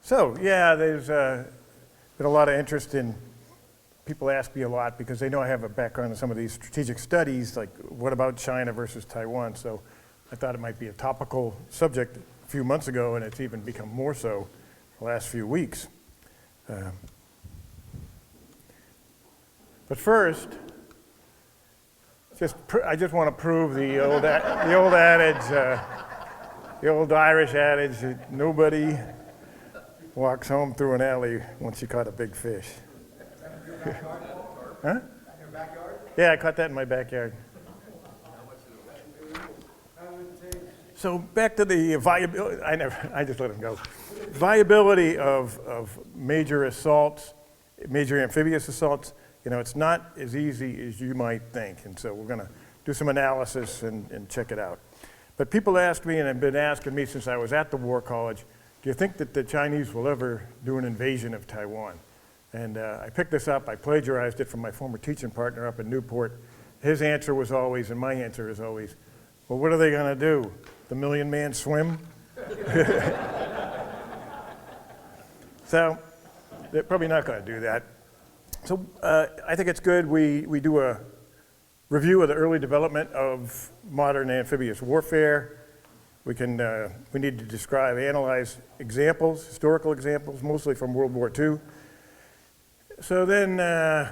So, yeah, there's been a lot of interest in, people ask me a lot because they know I have a background in some of these strategic studies, like what about China versus Taiwan? So I thought it might be a topical subject a few months ago, and it's even become more so the last few weeks. But first, I just want to prove the old adage, the old Irish adage that nobody walks home through an alley once you caught a big fish. Huh? In your backyard? Yeah, I caught that in my backyard. So back to the viability, I just let him go. Viability of major assaults, major amphibious assaults, it's not as easy as you might think. And so we're going to do some analysis and check it out. But people ask me, and have been asking me since I was at the War College, do you think that the Chinese will ever do an invasion of Taiwan? And I picked this up, I plagiarized it from my former teaching partner up in Newport. His answer was always, and my answer is always, well, what are they going to do? The million-man swim? So they're probably not going to do that. So I think it's good we do a review of the early development of modern amphibious warfare. We need to describe, analyze examples, historical examples, mostly from World War II. So then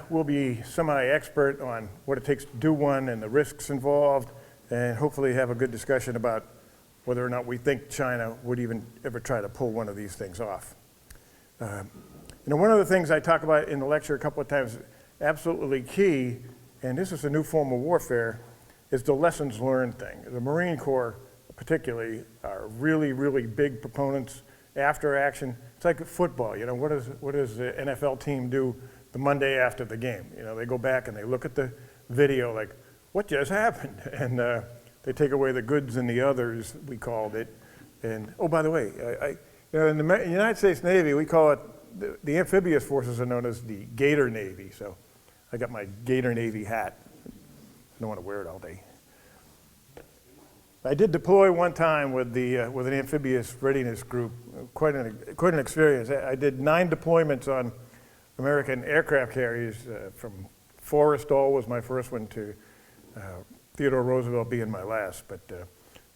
we'll be semi-expert on what it takes to do one and the risks involved, and hopefully have a good discussion about whether or not we think China would even ever try to pull one of these things off. One of the things I talk about in the lecture a couple of times, absolutely key, and this is a new form of warfare, is the lessons learned thing. The Marine Corps particularly are really, really big proponents after action. It's like football, what does the NFL team do the Monday after the game? They go back and they look at the video like, what just happened? And they take away the goods and the others, we called it. And, oh, by the way, in the United States Navy, we call it, the amphibious forces are known as the Gator Navy. So I got my Gator Navy hat. I don't want to wear it all day. I did deploy one time with an amphibious readiness group, quite an experience. I did 9 deployments on American aircraft carriers, from Forrestal was my first one to Theodore Roosevelt being my last. But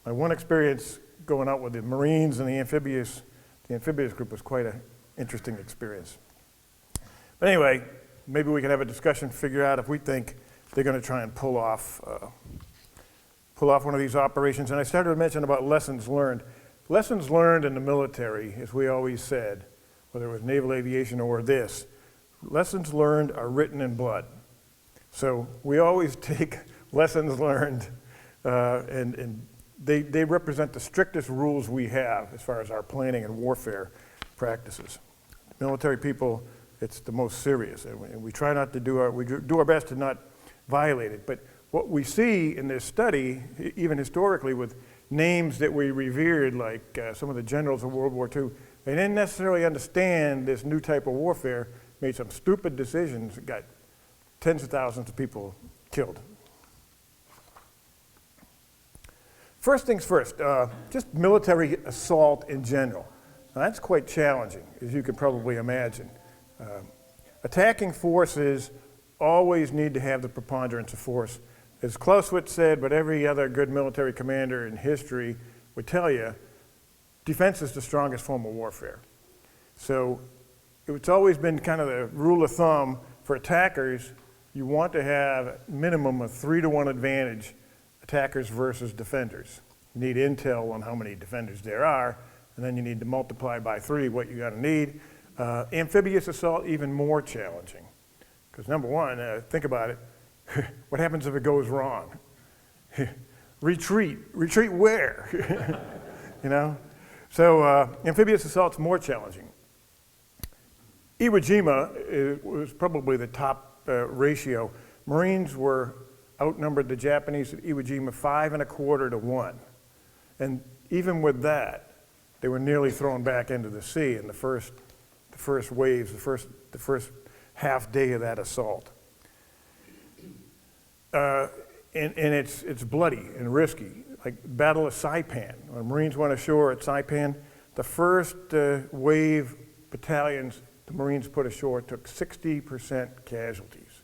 my one experience going out with the Marines and the amphibious group was quite an interesting experience. But anyway, maybe we can have a discussion, figure out if we think they're going to try and pull off one of these operations. And I started to mention about lessons learned. Lessons learned in the military, as we always said, whether it was naval aviation or this, lessons learned are written in blood. So we always take lessons learned, and they represent the strictest rules we have as far as our planning and warfare practices. Military people, it's the most serious, and we try not to do our best to not violate it. But what we see in this study, even historically, with names that we revered, like some of the generals of World War II, they didn't necessarily understand this new type of warfare, made some stupid decisions, got tens of thousands of people killed. First things first, just military assault in general. Now, that's quite challenging, as you can probably imagine. Attacking forces always need to have the preponderance of force. As Clausewitz said, but every other good military commander in history would tell you, defense is the strongest form of warfare. So it's always been kind of the rule of thumb for attackers, you want to have a minimum of 3-to-1 advantage, attackers versus defenders. You need intel on how many defenders there are, and then you need to multiply by 3 what you gotta need. Amphibious assault, even more challenging. Because number one, think about it, what happens if it goes wrong? Retreat where? So amphibious assault's more challenging. Iwo Jima was probably the top ratio. Marines were outnumbered the Japanese at Iwo Jima 5.25 to 1. And even with that, they were nearly thrown back into the sea in the first waves, the first half day of that assault. And it's bloody and risky, like Battle of Saipan. When Marines went ashore at Saipan, the first wave battalions the Marines put ashore took 60% casualties.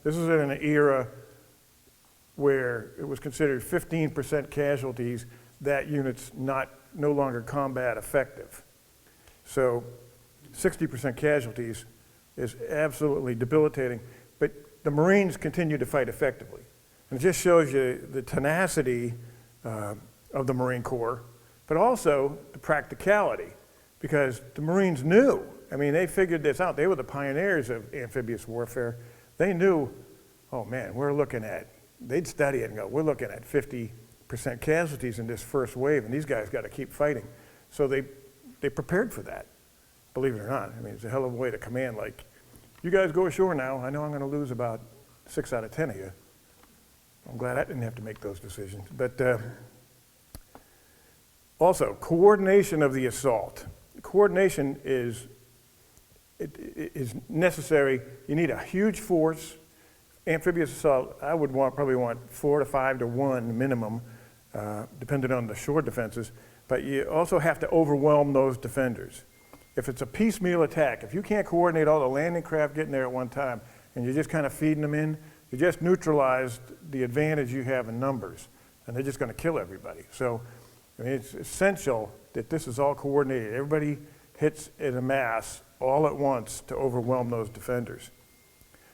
This is in an era where it was considered 15% casualties, that unit's no longer combat effective. So 60% casualties is absolutely debilitating, but the Marines continue to fight effectively. And it just shows you the tenacity of the Marine Corps, but also the practicality, because the Marines knew, I mean, they figured this out. They were the pioneers of amphibious warfare. They knew, oh man, they'd study it and go, we're looking at 50% casualties in this first wave, and these guys got to keep fighting. So they prepared for that, believe it or not. I mean, it's a hell of a way to command, like, you guys go ashore now. I know I'm going to lose about 6 out of 10 of you. I'm glad I didn't have to make those decisions. But also, coordination of the assault. Coordination is necessary. You need a huge force. Amphibious assault, I would probably want 4 to 5 to 1 minimum, depending on the shore defenses. But you also have to overwhelm those defenders. If it's a piecemeal attack, if you can't coordinate all the landing craft getting there at one time, and you're just kind of feeding them in, you just neutralized the advantage you have in numbers, and they're just going to kill everybody. So, I mean, it's essential that this is all coordinated. Everybody hits in a mass all at once to overwhelm those defenders.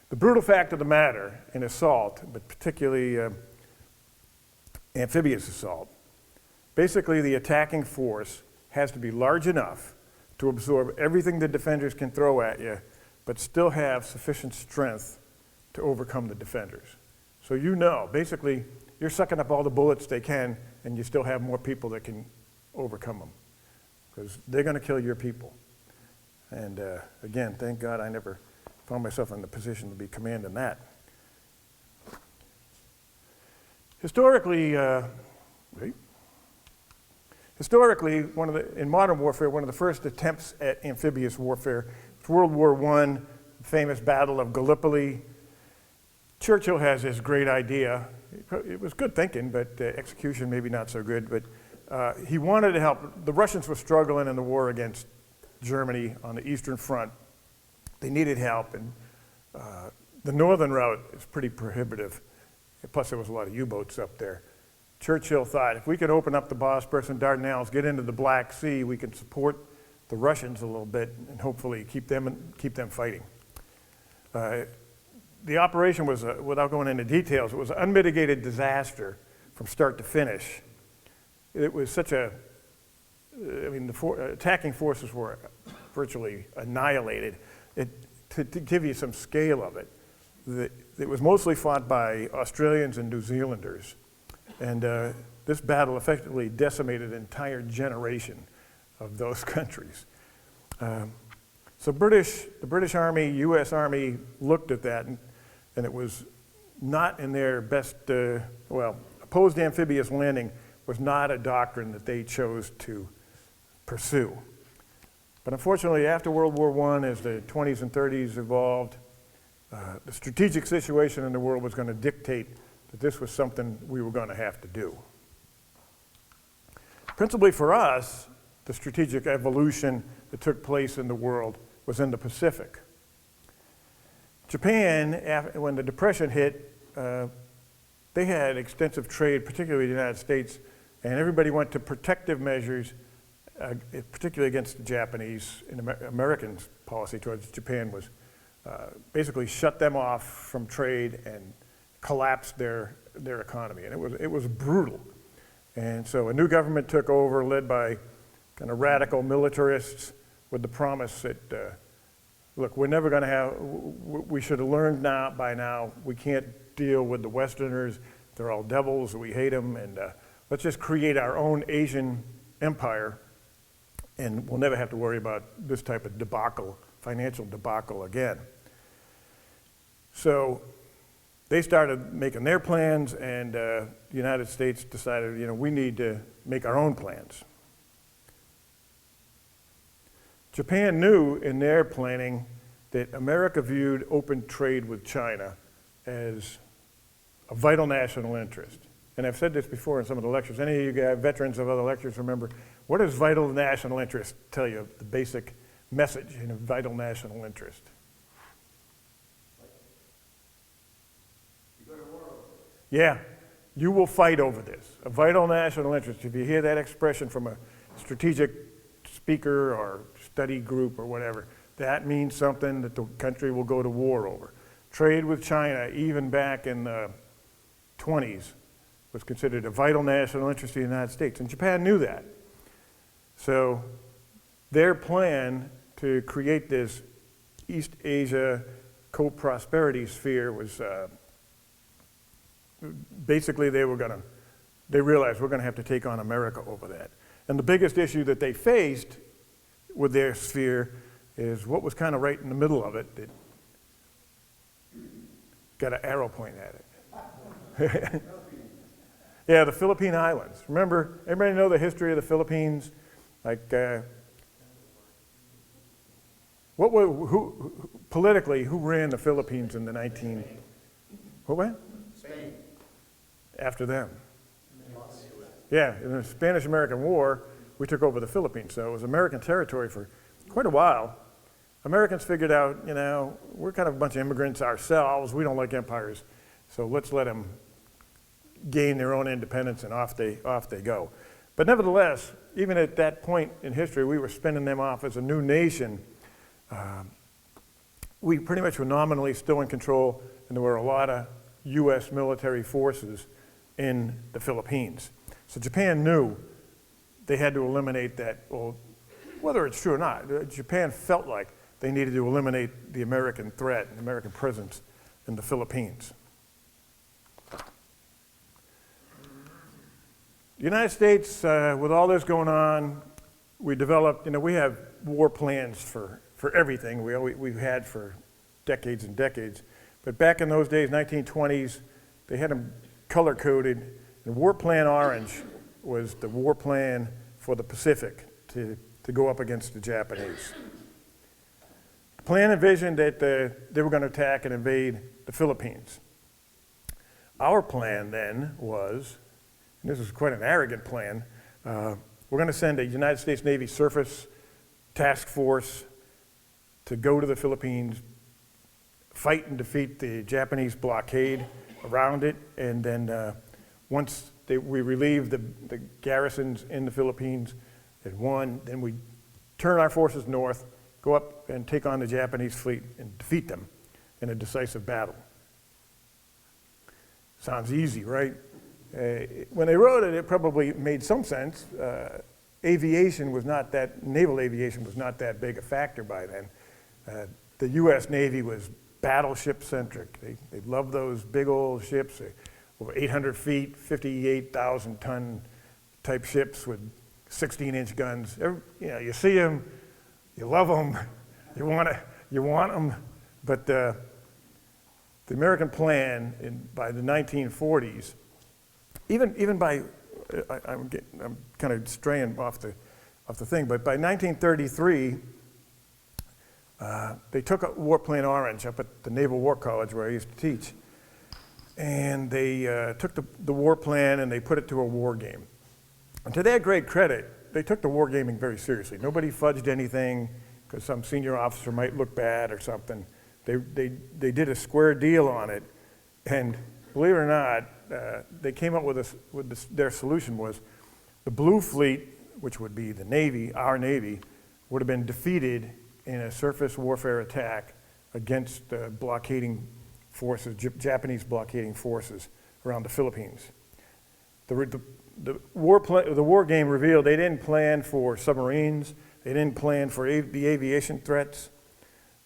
The brutal fact of the matter in assault, but particularly amphibious assault, basically the attacking force has to be large enough to absorb everything the defenders can throw at you, but still have sufficient strength to overcome the defenders. So you know, basically, you're sucking up all the bullets they can, and you still have more people that can overcome them, because they're going to kill your people. And again, thank God I never found myself in the position to be commanding that. Historically, in modern warfare, one of the first attempts at amphibious warfare was World War I, famous Battle of Gallipoli. Churchill has this great idea. It was good thinking, but execution maybe not so good. But he wanted to help. The Russians were struggling in the war against Germany on the Eastern Front. They needed help, and the northern route is pretty prohibitive. Plus, there was a lot of U-boats up there. Churchill thought, if we could open up the Bosporus and Dardanelles, get into the Black Sea, we could support the Russians a little bit and hopefully keep them fighting. The operation was, without going into details, it was an unmitigated disaster from start to finish. It was such the attacking forces were virtually annihilated. To give you some scale of it, it was mostly fought by Australians and New Zealanders. And this battle effectively decimated an entire generation of those countries. So the British Army, US Army looked at that, and it was not in their best, opposed amphibious landing was not a doctrine that they chose to pursue. But unfortunately, after World War I, as the 20s and 30s evolved, the strategic situation in the world was going to dictate that this was something we were going to have to do. Principally for us, the strategic evolution that took place in the world was in the Pacific. Japan, when the Depression hit, they had extensive trade, particularly the United States, and everybody went to protective measures, particularly against the Japanese. And Americans' policy towards Japan was basically shut them off from trade and collapsed their economy, and it was brutal. And so a new government took over, led by kind of radical militarists, with the promise that, look, we're never going to have. We should have learned by now. We can't deal with the Westerners. They're all devils. We hate them, and let's just create our own Asian empire, and we'll never have to worry about this type of debacle, financial debacle again. So they started making their plans, and the United States decided, we need to make our own plans. Japan knew in their planning that America viewed open trade with China as a vital national interest. And I've said this before in some of the lectures. Any of you guys, veterans of other lectures, remember, what does vital national interest tell you, the basic message in a vital national interest. Yeah, you will fight over this, a vital national interest. If you hear that expression from a strategic speaker or study group or whatever, that means something that the country will go to war over. Trade with China, even back in the 20s, was considered a vital national interest of the United States, and Japan knew that. So their plan to create this East Asia co-prosperity sphere was basically they realized we're going to have to take on America over that. And the biggest issue that they faced with their sphere is what was kind of right in the middle of it that got an arrow pointing at it. Yeah, the Philippine Islands. Remember, everybody know the history of the Philippines? Like, politically, who ran the Philippines in the what went? Spain. After them. Yeah, in the Spanish-American War, we took over the Philippines, so it was American territory for quite a while. Americans figured out, we're kind of a bunch of immigrants ourselves. We don't like empires, so let's let them gain their own independence, and off they go. But nevertheless, even at that point in history, we were spinning them off as a new nation. We pretty much were nominally still in control, and there were a lot of U.S. military forces in the Philippines. So Japan knew they had to eliminate that. Well, whether it's true or not, Japan felt like they needed to eliminate the American threat and American presence in the Philippines. The United States, with all this going on, we developed, we have war plans for everything. We've had for decades and decades. But back in those days, 1920s, they had them color-coded. And War Plan Orange was the war plan for the Pacific to go up against the Japanese. The plan envisioned that they were going to attack and invade the Philippines. Our plan then was, and this was quite an arrogant plan, we're going to send a United States Navy surface task force to go to the Philippines, fight and defeat the Japanese blockade around it, and then once we relieved the garrisons in the Philippines at one, then we turn our forces north, go up and take on the Japanese fleet and defeat them in a decisive battle. Sounds easy, right? When they wrote it, it probably made some sense. Naval aviation was not that big a factor by then. The U.S. Navy was battleship-centric. They loved those big old ships, over 800 feet, 58,000-ton type ships with 16-inch guns. You see them, you love them, you want them, but the American plan by the 1940s, even by, I'm kind of straying off the thing, but by 1933, they took a War Plan Orange up at the Naval War College where I used to teach, and they took the war plan and they put it to a war game. And to their great credit, they took the war gaming very seriously. Nobody fudged anything because some senior officer might look bad or something. They did a square deal on it, and believe it or not, they came up with their solution was the Blue Fleet, which would be the Navy, our Navy, would have been defeated in a surface warfare attack against blockading forces, Japanese blockading forces around the Philippines. The war game revealed they didn't plan for submarines, they didn't plan for the aviation threats,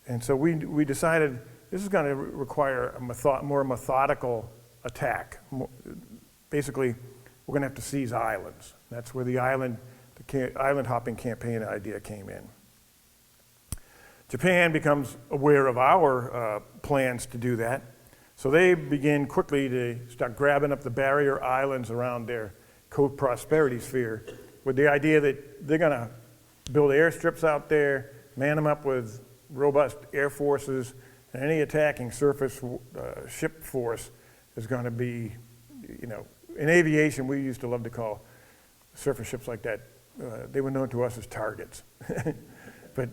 and so we decided this is going to require a more methodical attack. Basically, we're going to have to seize islands. That's where the island hopping campaign idea came in. Japan becomes aware of our plans to do that, so they begin quickly to start grabbing up the barrier islands around their co-prosperity sphere with the idea that they're going to build airstrips out there, man them up with robust air forces, and any attacking surface ship force is going to be, in aviation we used to love to call surface ships like that, they were known to us as targets. But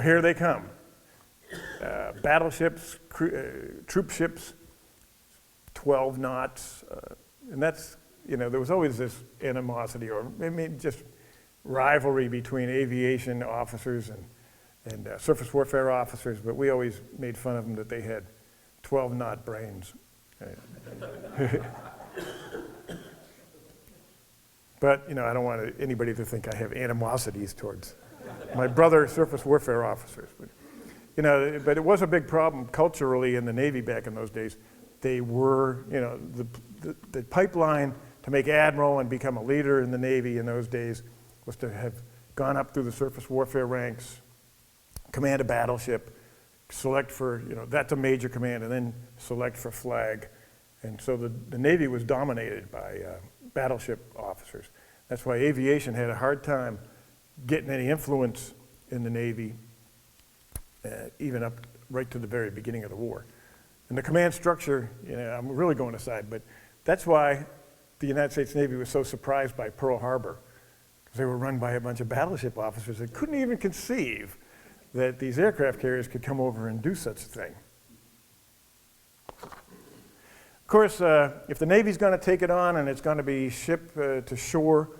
here they come. Battleships, troop ships, 12 knots, and that's, there was always this animosity or maybe just rivalry between aviation officers and surface warfare officers, but we always made fun of them that they had 12-knot brains. But, I don't want anybody to think I have animosities towards my brother surface warfare officers. But it was a big problem culturally in the Navy back in those days. They were, the pipeline to make admiral and become a leader in the Navy in those days was to have gone up through the surface warfare ranks, command a battleship, select for, that's a major command, and then select for flag. And so the Navy was dominated by battleship officers. That's why aviation had a hard time getting any influence in the Navy, even up right to the very beginning of the war. And the command structure, I'm really going aside, but that's why the United States Navy was so surprised by Pearl Harbor, because they were run by a bunch of battleship officers that couldn't even conceive that these aircraft carriers could come over and do such a thing. Of course, if the Navy's going to take it on and it's going to be shipped to shore,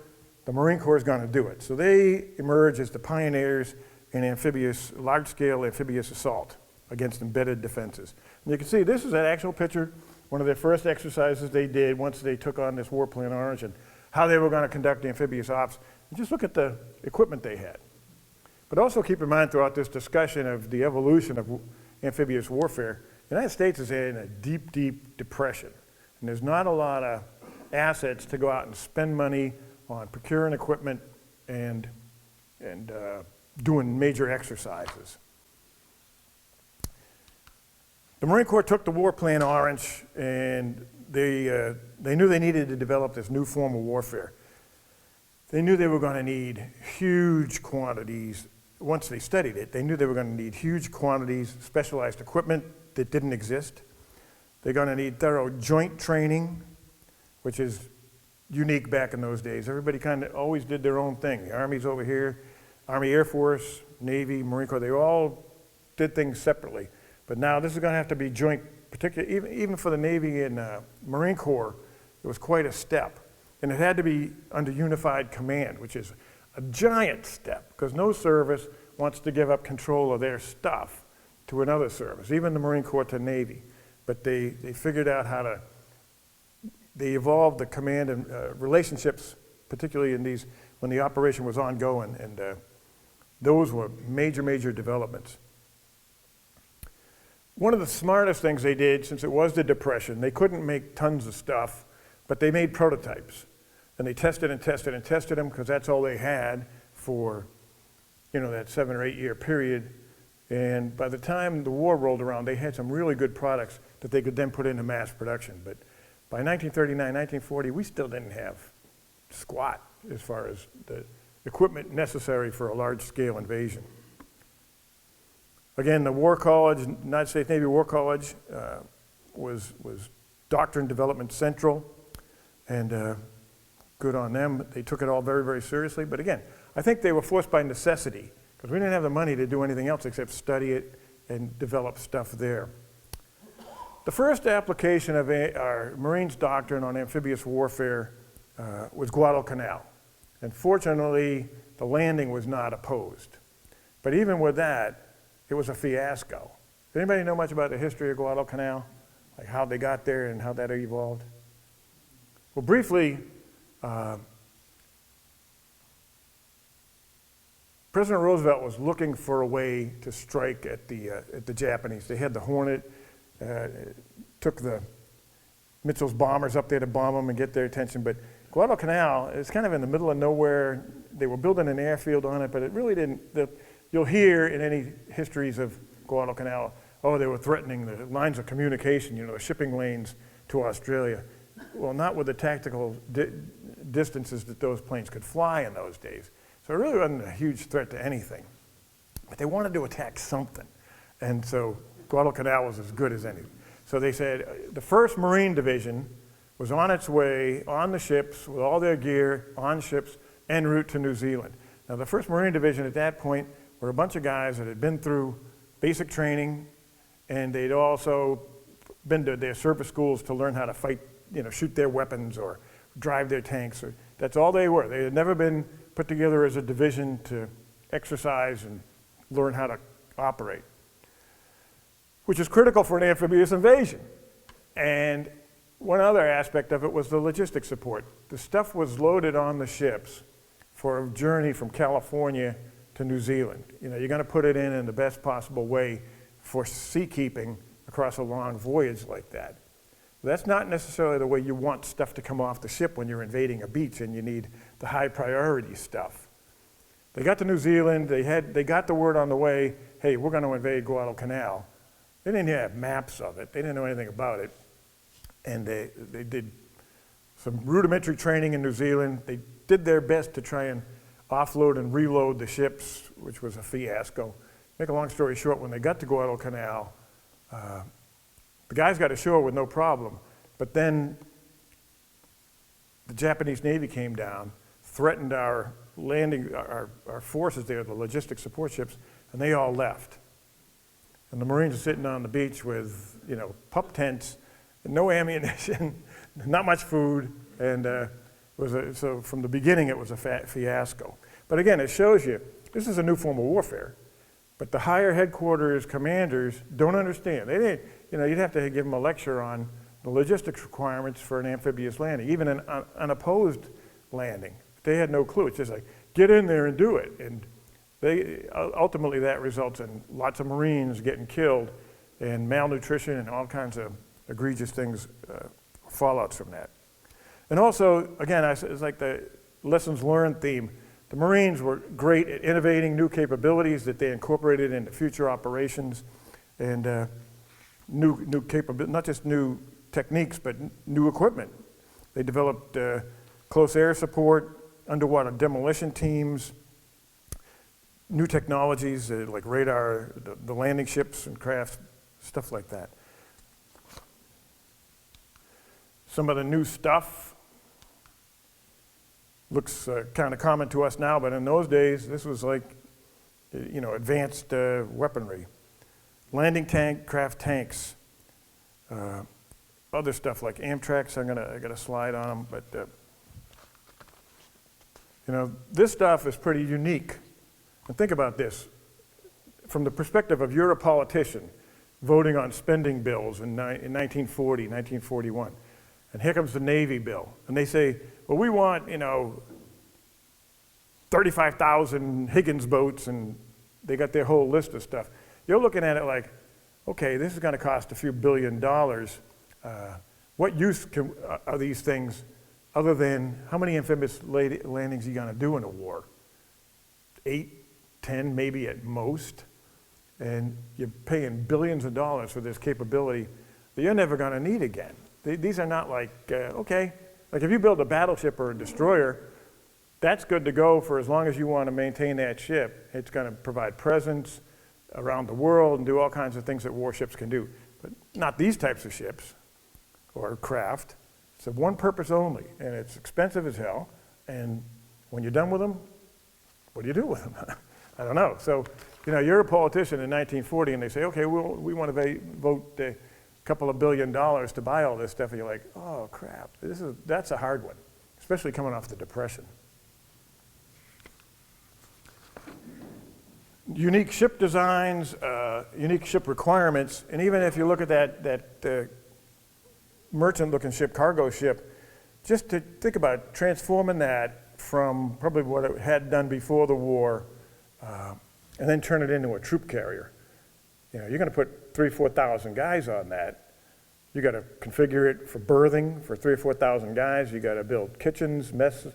the Marine Corps is going to do it. So they emerge as the pioneers in large-scale amphibious assault against embedded defenses. And you can see this is an actual picture, one of their first exercises they did once they took on this Warplane Orange and how they were going to conduct the amphibious ops. And just look at the equipment they had. But also keep in mind throughout this discussion of the evolution of amphibious warfare, the United States is in a deep, deep depression. And there's not a lot of assets to go out and spend money on procuring equipment and doing major exercises. The Marine Corps took the Warplane Orange and they knew they needed to develop this new form of warfare. They knew they were going to need huge quantities. Once they studied it, they knew they were going to need huge quantities of specialized equipment that didn't exist. They're going to need thorough joint training, which is unique back in those days. Everybody kind of always did their own thing. The Army's over here, Army Air Force, Navy, Marine Corps, they all did things separately. But now this is going to have to be joint, particularly even for the Navy and Marine Corps, it was quite a step. And it had to be under unified command, which is a giant step, because no service wants to give up control of their stuff to another service, even the Marine Corps to Navy. But they figured out how to, they evolved the command and relationships, particularly in these, when the operation was ongoing, and those were major, major developments. One of the smartest things they did, since it was the Depression, they couldn't make tons of stuff, but they made prototypes. And they tested and tested and tested them because that's all they had for, that 7 or 8 year period. And by the time the war rolled around, they had some really good products that they could then put into mass production. But by 1939, 1940, we still didn't have squat as far as the equipment necessary for a large-scale invasion. Again, the War College, United States Navy War College, was Doctrine Development Central, and good on them. They took it all very, very seriously. But again, I think they were forced by necessity, because we didn't have the money to do anything else except study it and develop stuff there. The first application of our Marines doctrine on amphibious warfare was Guadalcanal. And fortunately, the landing was not opposed. But even with that, it was a fiasco. Does anybody know much about the history of Guadalcanal? Like how they got there and how that evolved? Well, briefly, President Roosevelt was looking for a way to strike at the Japanese. They had the Hornet, took the Mitchell's bombers up there to bomb them and get their attention, but Guadalcanal is kind of in the middle of nowhere. They were building an airfield on it, but it really didn't. You'll hear in any histories of Guadalcanal, they were threatening the lines of communication, the shipping lanes to Australia. Well, not with the tactical distances that those planes could fly in those days. So it really wasn't a huge threat to anything. But they wanted to attack something. And so Guadalcanal was as good as anything. So they said the 1st Marine Division was on its way, on the ships, with all their gear, on ships, en route to New Zealand. Now the 1st Marine Division at that point were a bunch of guys that had been through basic training, and they'd also been to their service schools to learn how to fight, shoot their weapons or drive their tanks. That's all they were. They had never been put together as a division to exercise and learn how to operate, which is critical for an amphibious invasion. And one other aspect of it was the logistic support. The stuff was loaded on the ships for a journey from California to New Zealand. You're going to put it in the best possible way for seakeeping across a long voyage like that. That's not necessarily the way you want stuff to come off the ship when you're invading a beach and you need the high priority stuff. They got to New Zealand, they got the word on the way, hey, we're going to invade Guadalcanal. They didn't have maps of it, they didn't know anything about it. And they did some rudimentary training in New Zealand. They did their best to try and offload and reload the ships, which was a fiasco. Make a long story short, when they got to Guadalcanal, the guys got ashore with no problem, but then the Japanese Navy came down, threatened our landing, our forces there, the logistic support ships, and they all left. And the Marines are sitting on the beach with, pup tents, no ammunition, not much food, and so from the beginning it was a fiasco. But again, it shows you, this is a new form of warfare, but the higher headquarters commanders don't understand. They didn't, you'd have to give them a lecture on the logistics requirements for an amphibious landing, even an unopposed landing. They had no clue. It's just like, get in there and do it. And ultimately that results in lots of Marines getting killed and malnutrition and all kinds of egregious things, fallouts from that. And also, again, it's like the lessons learned theme. The Marines were great at innovating new capabilities that they incorporated into future operations, and new capabilities, not just new techniques, but new equipment. They developed close air support, underwater demolition teams, new technologies like radar, the landing ships and crafts, stuff like that. Some of the new stuff looks kind of common to us now, but in those days, this was like, advanced weaponry. Landing craft tanks, other stuff like Amtraks. I got a slide on them, but this stuff is pretty unique. And think about this, from the perspective of you're a politician voting on spending bills in 1940, 1941. And here comes the Navy bill. And they say, well, we want, 35,000 Higgins boats, and they got their whole list of stuff. You're looking at it like, okay, this is going to cost a few $1 billion. What use are these things other than how many amphibious landings are you going to do in a war? 8, 10, maybe at most. And you're paying billions of dollars for this capability that you're never going to need again. These are not like, okay, like if you build a battleship or a destroyer, that's good to go for as long as you want to maintain that ship. It's going to provide presence around the world and do all kinds of things that warships can do. But not these types of ships or craft. It's of one purpose only, and it's expensive as hell. And when you're done with them, what do you do with them? I don't know. So, you're a politician in 1940, and they say, okay, we want to vote a couple of $1 billion to buy all this stuff, and you're like, oh crap, that's a hard one, especially coming off the Depression. Unique ship designs, unique ship requirements, and even if you look at that merchant-looking ship, cargo ship, just to think about transforming that from probably what it had done before the war, and then turn it into a troop carrier. You're going to put 3,000 or 4,000 guys on that. You got to configure it for berthing for 3,000 or 4,000 guys. You got to build kitchens, mess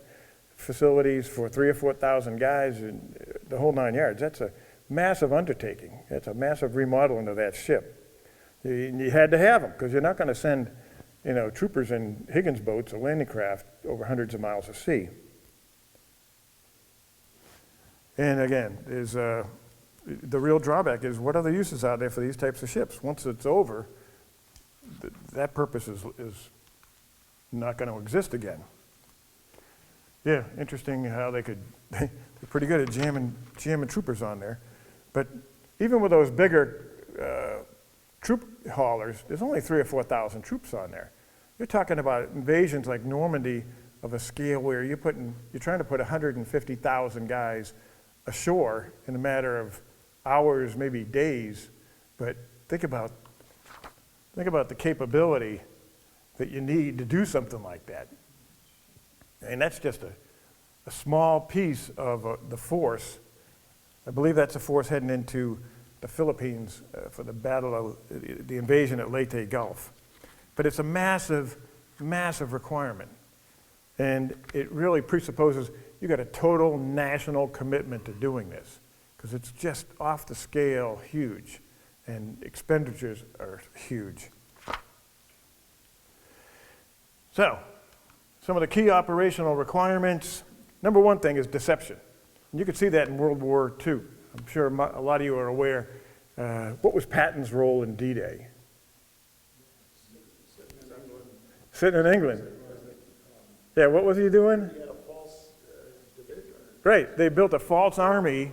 facilities for 3,000 or 4,000 guys, and the whole 9 yards. That's a massive undertaking. That's a massive remodeling of that ship. You had to have them because you're not going to send, troopers in Higgins boats or landing craft over hundreds of miles of sea. And again, the real drawback is what other uses are there for these types of ships? Once it's over, that purpose is not going to exist again. Yeah, interesting how they're pretty good at jamming troopers on there. But even with those bigger troop haulers, there's only 3,000 or 4,000 troops on there. You're talking about invasions like Normandy of a scale where you're trying to put 150,000 guys ashore in a matter of hours, maybe days. But think about the capability that you need to do something like that. And that's just a small piece of the force. I believe that's a force heading into the Philippines for the invasion at Leyte Gulf. But it's a massive, massive requirement. And it really presupposes you got a total national commitment to doing this, because it's just off the scale huge, and expenditures are huge. So, some of the key operational requirements. Number one thing is deception. And you could see that in World War II. I'm sure a lot of you are aware. What was Patton's role in D-Day? Sitting in England. Yeah, what was he doing? He had a false division. Right, they built a false army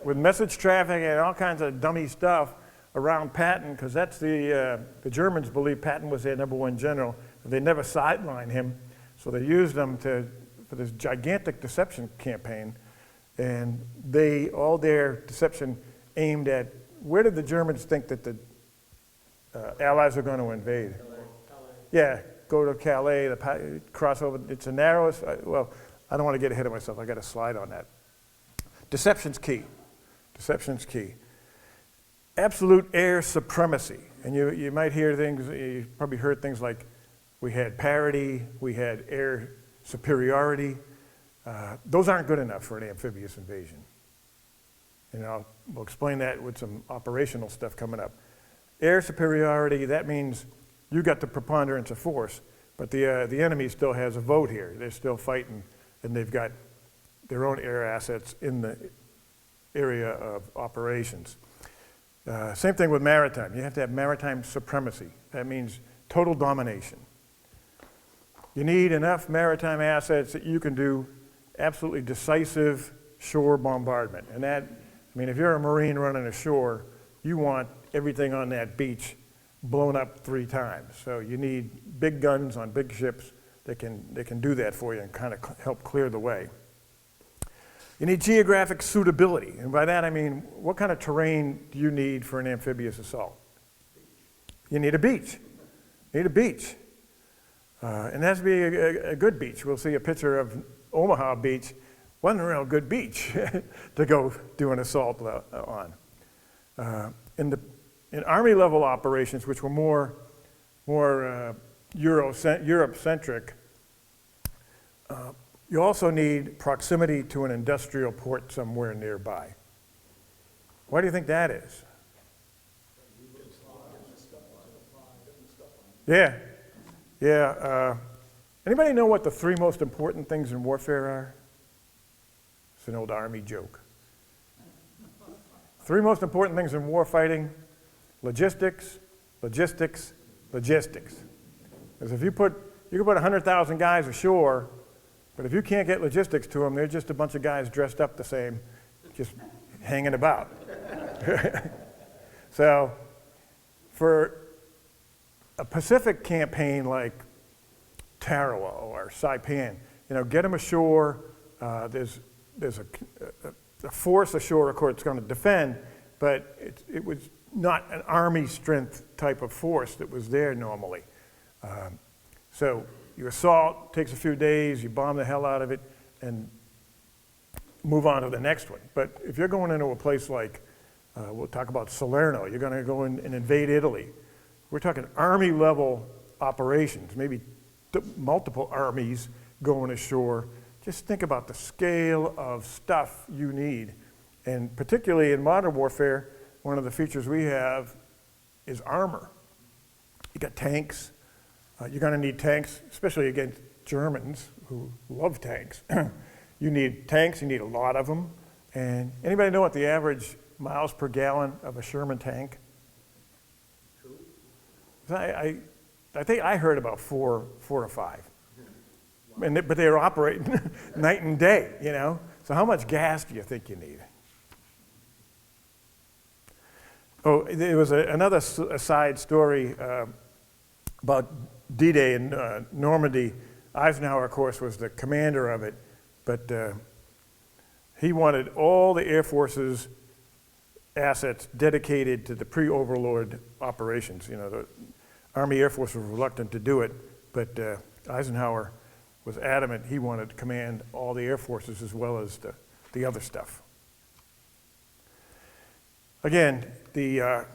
with message traffic and all kinds of dummy stuff around Patton, because that's the Germans believed Patton was their #1 general. They never sidelined him, so they used him for this gigantic deception campaign. And all their deception aimed at, where did the Germans think that the Allies were going to invade? Calais. Yeah, go to Calais, cross over. It's the narrowest. Well, I don't want to get ahead of myself. I got a slide on that. Deception's key. Deception's key. Absolute air supremacy. And you might hear things, you probably heard things like, we had parity, we had air superiority. Those aren't good enough for an amphibious invasion. And we'll explain that with some operational stuff coming up. Air superiority, that means you got the preponderance of force, but the enemy still has a vote here. They're still fighting, and they've got their own air assets in the area of operations. Same thing with maritime. You have to have maritime supremacy. That means total domination. You need enough maritime assets that you can do absolutely decisive shore bombardment. And that, if you're a Marine running ashore, you want everything on that beach blown up 3 times. So you need big guns on big ships that can do that for you and kind of help clear the way. You need geographic suitability. And by that I mean, what kind of terrain do you need for an amphibious assault? You need a beach. You need a beach. And it has to be a good beach. We'll see a picture of Omaha Beach. Wasn't a real good beach to go do an assault on. In Army-level operations, which were more Europe-centric, you also need proximity to an industrial port somewhere nearby. Why do you think that is? Yeah. Anybody know what the 3 most important things in warfare are? It's an old Army joke. 3 most important things in war fighting: logistics, logistics, logistics. Because if you can put 100,000 guys ashore, but if you can't get logistics to them, they're just a bunch of guys dressed up the same, just hanging about. So for a Pacific campaign like Tarawa or Saipan, get them ashore. There's a force ashore, of course, it's going to defend, but it was not an army strength type of force that was there normally. So your assault takes a few days, you bomb the hell out of it, and move on to the next one. But if you're going into a place like, we'll talk about Salerno, you're going to go in and invade Italy. We're talking army-level operations, maybe multiple armies going ashore. Just think about the scale of stuff you need. And particularly in modern warfare, one of the features we have is armor. You got tanks. You're going to need tanks, especially against Germans who love tanks. You need tanks, you need a lot of them. And anybody know what the average miles per gallon of a Sherman tank? I think I heard about 4 to 5. But they were operating night and day, So how much gas do you think you need? Oh, there was another side story about D-Day in Normandy. Eisenhower, of course, was the commander of it, but he wanted all the Air Force's assets dedicated to the pre-Overlord operations. You know, the Army Air Force was reluctant to do it, but Eisenhower was adamant he wanted to command all the Air Forces as well as the other stuff. Again, the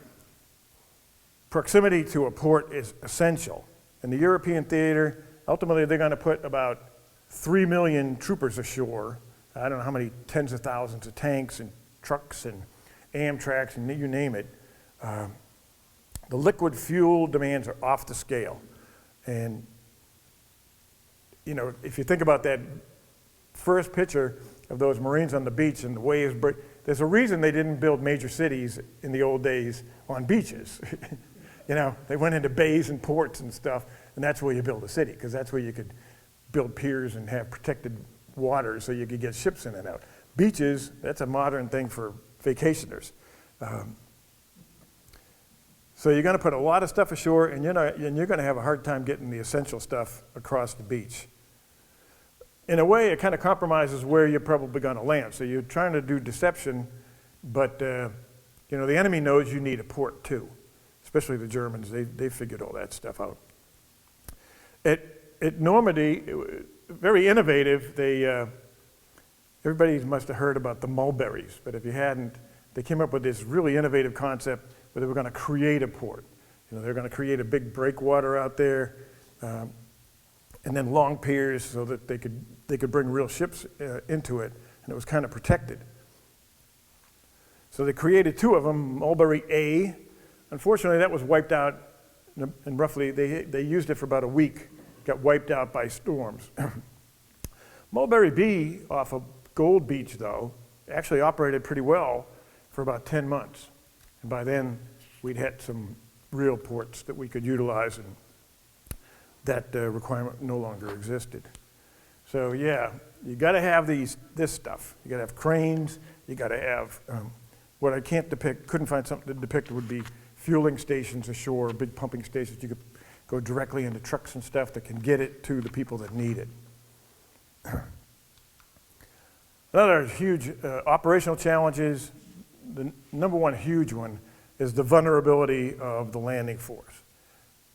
proximity to a port is essential. In the European theater, ultimately they're going to put about 3 million troopers ashore. I don't know how many tens of thousands of tanks and trucks and Amtraks and you name it. The liquid fuel demands are off the scale. And, you know, if you think about that first picture of those Marines on the beach and the waves break, there's a reason they didn't build major cities in the old days on beaches. You know, they went into bays and ports and stuff, and that's where you build a city, because that's where you could build piers and have protected water so you could get ships in and out. Beaches, that's a modern thing for vacationers. So you're going to put a lot of stuff ashore, and you're going to have a hard time getting the essential stuff across the beach. In a way, it kind of compromises where you're probably going to land. So you're trying to do deception, but you know, the enemy knows you need a port too, especially the Germans. They figured all that stuff out. At Normandy, very innovative. Everybody must have heard about the mulberries, but if you hadn't, they came up with this really innovative concept where they were going to create a port. You know, they're going to create a big breakwater out there, and then long piers so that they could bring real ships into it, and it was kind of protected. So they created 2 of them, Mulberry A. Unfortunately, that was wiped out, and roughly they used it for about a week, got wiped out by storms. Mulberry B off of Gold Beach, though, actually operated pretty well for about 10 months. And by then, we'd had some real ports that we could utilize, and that requirement no longer existed. So yeah, you got to have this stuff. You got to have cranes. You got to have what I couldn't find something to depict would be fueling stations ashore, big pumping stations. You could go directly into trucks and stuff that can get it to the people that need it. Another huge operational challenges. The number one huge one is the vulnerability of the landing force.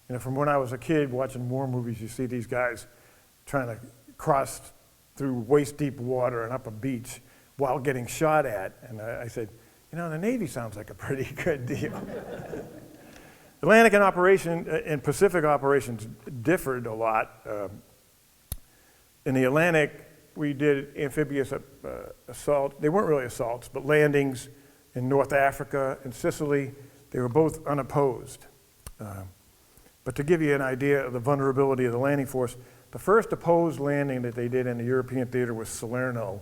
You know, from when I was a kid watching war movies, you see these guys trying to cross through waist-deep water and up a beach while getting shot at. And I said, you know, the Navy sounds like a pretty good deal. Atlantic and Pacific operations differed a lot. In the Atlantic, we did amphibious assault. They weren't really assaults, but landings in North Africa and Sicily. They were both unopposed. But to give you an idea of the vulnerability of the landing force, the first opposed landing that they did in the European theater was Salerno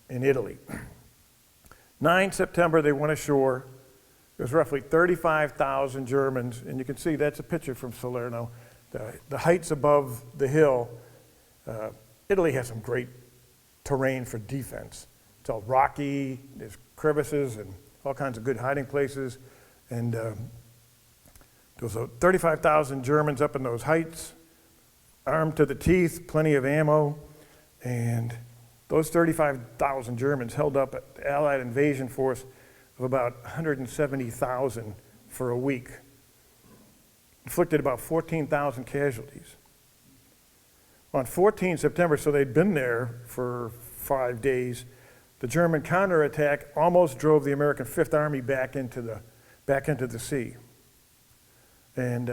in Italy. 9 September, they went ashore. There was roughly 35,000 Germans, and you can see that's a picture from Salerno. The heights above the hill. Italy has some great terrain for defense. It's all rocky, there's crevices and all kinds of good hiding places. And there was 35,000 Germans up in those heights, armed to the teeth, plenty of ammo. And those 35,000 Germans held up the Allied invasion force of about 170,000 for a week, inflicted about 14,000 casualties. On 14 September, so they'd been there for 5 days, the German counterattack almost drove the American Fifth Army back into the sea. And,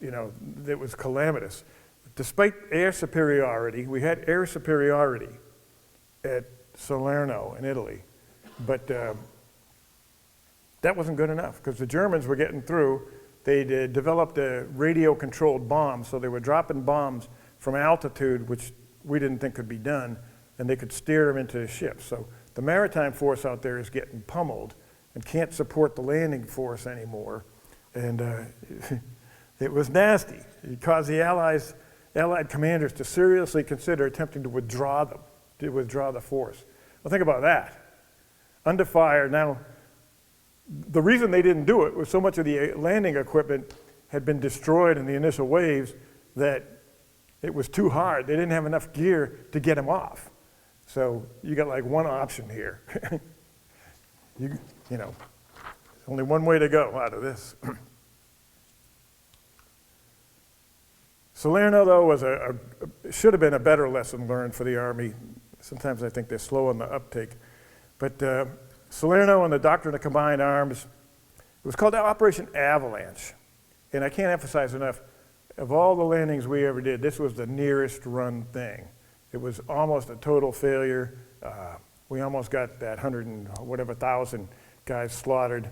you know, it was calamitous. Despite air superiority, we had air superiority at Salerno in Italy, but that wasn't good enough because the Germans were getting through. They'd developed a radio-controlled bomb, so they were dropping bombs from altitude, which we didn't think could be done, and they could steer them into ships. So the maritime force out there is getting pummeled and can't support the landing force anymore. And it was nasty. It caused the Allied commanders to seriously consider attempting to withdraw the force. Well, think about that. Under fire, now the reason they didn't do it was so much of the landing equipment had been destroyed in the initial waves that it was too hard. They didn't have enough gear to get them off. So you got like one option here. you know, only one way to go out of this. Salerno, though, was should have been a better lesson learned for the Army. Sometimes I think they're slow on the uptake. But Salerno and the Doctrine of Combined Arms, it was called Operation Avalanche. And I can't emphasize enough, of all the landings we ever did, this was the nearest run thing. It was almost a total failure. We almost got that 100,000 guys slaughtered.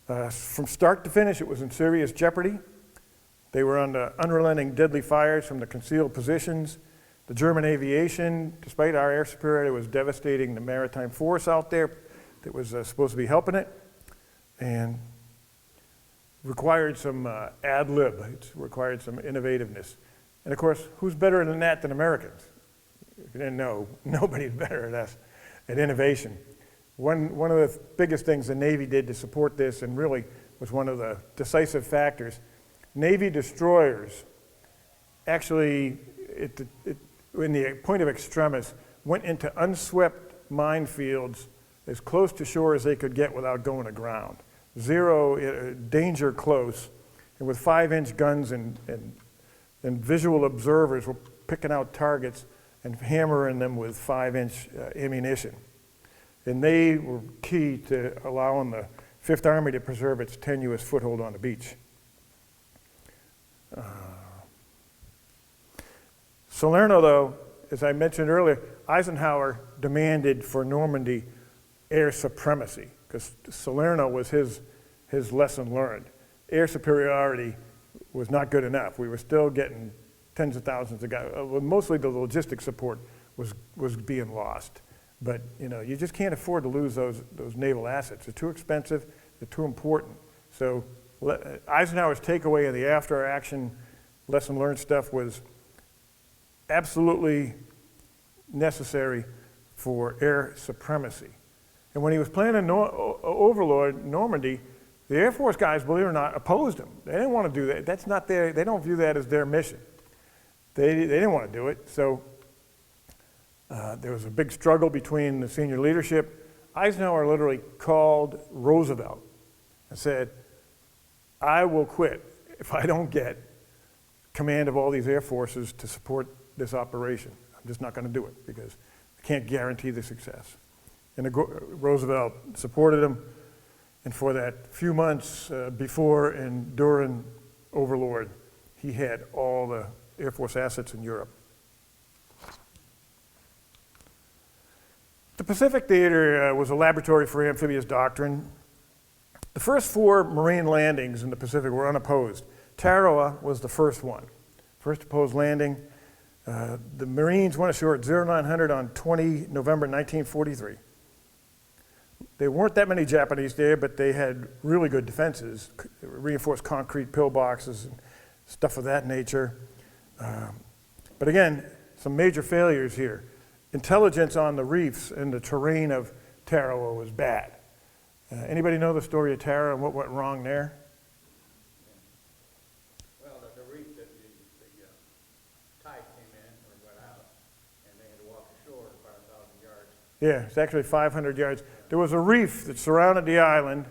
From start to finish, it was in serious jeopardy. They were under unrelenting deadly fires from the concealed positions. The German aviation, despite our air superiority, was devastating the maritime force out there that was supposed to be helping it, and required some ad lib. It required some innovativeness. And of course, who's better than that than Americans? If you didn't know, nobody's better than us at innovation. One of the biggest things the Navy did to support this, and really was one of the decisive factors, Navy destroyers actually, in the point of extremis, went into unswept minefields as close to shore as they could get without going aground. Zero, danger close, and with 5-inch guns and visual observers were picking out targets and hammering them with 5-inch ammunition. And they were key to allowing the Fifth Army to preserve its tenuous foothold on the beach. Salerno, though, as I mentioned earlier, Eisenhower demanded for Normandy air supremacy, because Salerno was his lesson learned. Air superiority was not good enough. We were still getting tens of thousands of guys. Mostly the logistic support was being lost. But you just can't afford to lose those naval assets. They're too expensive, they're too important. So Eisenhower's takeaway of the after-action lesson learned stuff was absolutely necessary for air supremacy. And when he was planning Overlord Normandy, the Air Force guys, believe it or not, opposed him. They didn't want to do that. That's not they don't view that as their mission. They didn't want to do it. So there was a big struggle between the senior leadership. Eisenhower literally called Roosevelt and said, I will quit if I don't get command of all these air forces to support this operation. I'm just not going to do it because I can't guarantee the success. And Roosevelt supported him, and for that few months before and during Overlord, he had all the Air Force assets in Europe. The Pacific Theater was a laboratory for amphibious doctrine. The first 4 Marine landings in the Pacific were unopposed. Tarawa was the first one, first opposed landing. The Marines went ashore at 0900 on 20 November 1943. There weren't that many Japanese there, but they had really good defenses, reinforced concrete pillboxes and stuff of that nature. But again, some major failures here. Intelligence on the reefs and the terrain of Tarawa was bad. Anybody know the story of Tara and what went wrong there? Well, the reef, the tide came in or went out, and they had to walk ashore about 1,000 yards. Yeah, it's actually 500 yards. There was a reef that surrounded the island.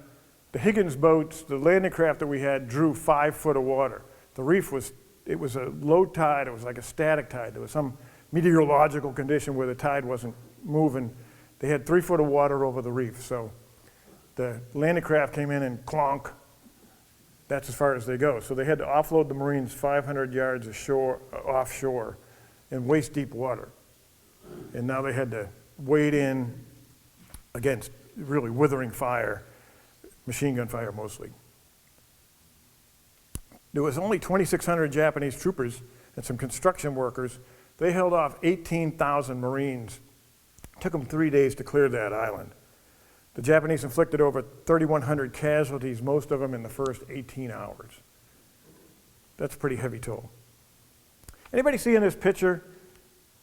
The Higgins boats, the landing craft that we had, drew 5 foot of water. The reef was a low tide. It was like a static tide. There was some meteorological condition where the tide wasn't moving. They had 3 foot of water over the reef. So the landing craft came in and clonk. That's as far as they go. So they had to offload the Marines 500 yards offshore in waist deep water. And now they had to wade in against really withering fire, machine gun fire mostly. There was only 2,600 Japanese troopers and some construction workers. They held off 18,000 Marines. It took them 3 days to clear that island. The Japanese inflicted over 3,100 casualties, most of them in the first 18 hours. That's a pretty heavy toll. Anybody see in this picture,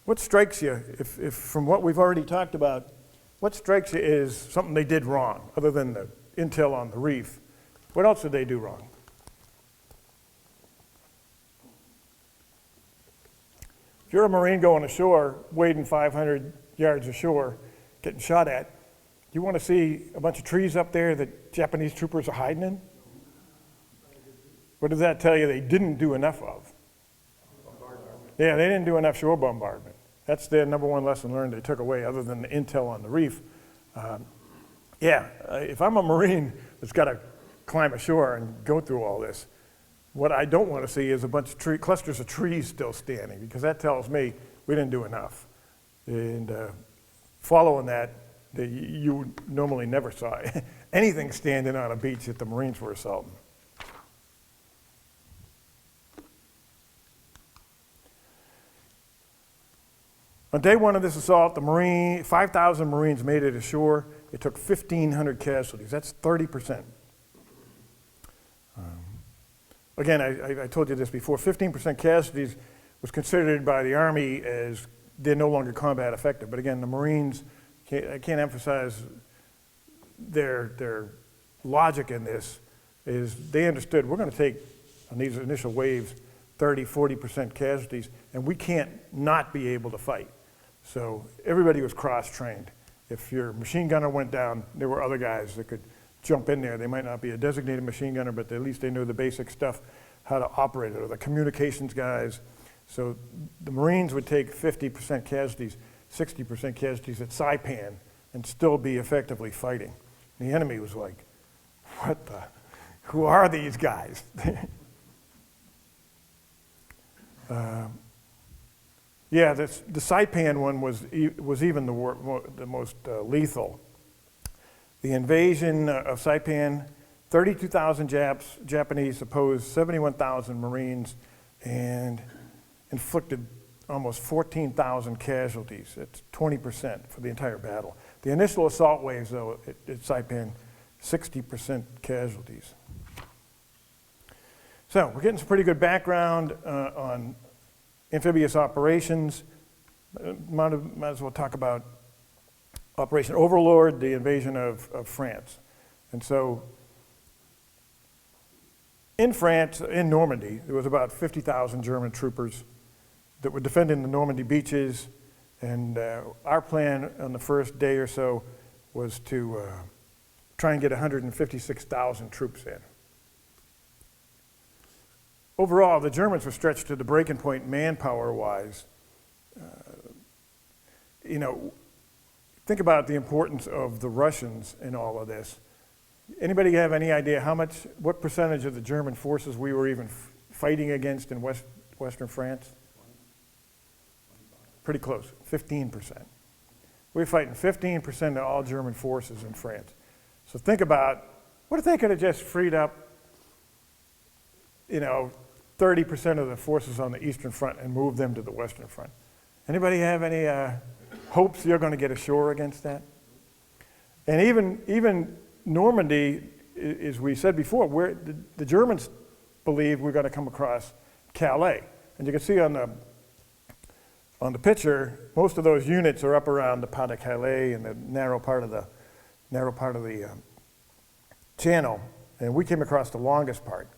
what strikes you, if from what we've already talked about, what strikes you is something they did wrong, other than the intel on the reef. What else did they do wrong? If you're a Marine going ashore, wading 500 yards ashore, getting shot at, you want to see a bunch of trees up there that Japanese troopers are hiding in? What does that tell you they didn't do enough of? Yeah, they didn't do enough shore bombardment. That's their number one lesson learned they took away, other than the intel on the reef. If I'm a Marine that's got to climb ashore and go through all this, what I don't want to see is a bunch of clusters of trees still standing, because that tells me we didn't do enough. And following that, you normally never saw anything standing on a beach that the Marines were assaulting. On day one of this assault, 5,000 Marines made it ashore. It took 1,500 casualties. That's 30%. Again, I told you this before, 15% casualties was considered by the Army as they're no longer combat effective. But again, the Marines, I can't emphasize their logic in this, is they understood we're going to take, on these initial waves, 30, 40% casualties, and we can't not be able to fight. So everybody was cross-trained. If your machine gunner went down, there were other guys that could jump in there. They might not be a designated machine gunner, but at least they knew the basic stuff, how to operate it, or the communications guys. So the Marines would take 50% casualties, 60% casualties at Saipan, and still be effectively fighting. The enemy was like, who are these guys? The Saipan one was even the most lethal. The invasion of Saipan, 32,000 Japanese opposed 71,000 Marines, and inflicted almost 14,000 casualties. It's 20% for the entire battle. The initial assault waves, though, at Saipan, 60% casualties. So we're getting some pretty good background on amphibious operations. Might as well talk about Operation Overlord, the invasion of France. And so in France, in Normandy, there was about 50,000 German troopers that were defending the Normandy beaches. And our plan on the first day or so was to try and get 156,000 troops in. Overall, the Germans were stretched to the breaking point manpower-wise. Think about the importance of the Russians in all of this. Anybody have any idea what percentage of the German forces we were even fighting against in Western France? Pretty close, 15%. We were fighting 15% of all German forces in France. So think about, what if they could have just freed up, 30% of the forces on the Eastern Front and moved them to the Western Front? Anybody have any hopes you're going to get ashore against that? And even Normandy, as we said before, the Germans believe we're going to come across Calais. And you can see on the picture, most of those units are up around the Pas de Calais and the narrow part of the channel, and we came across the longest part.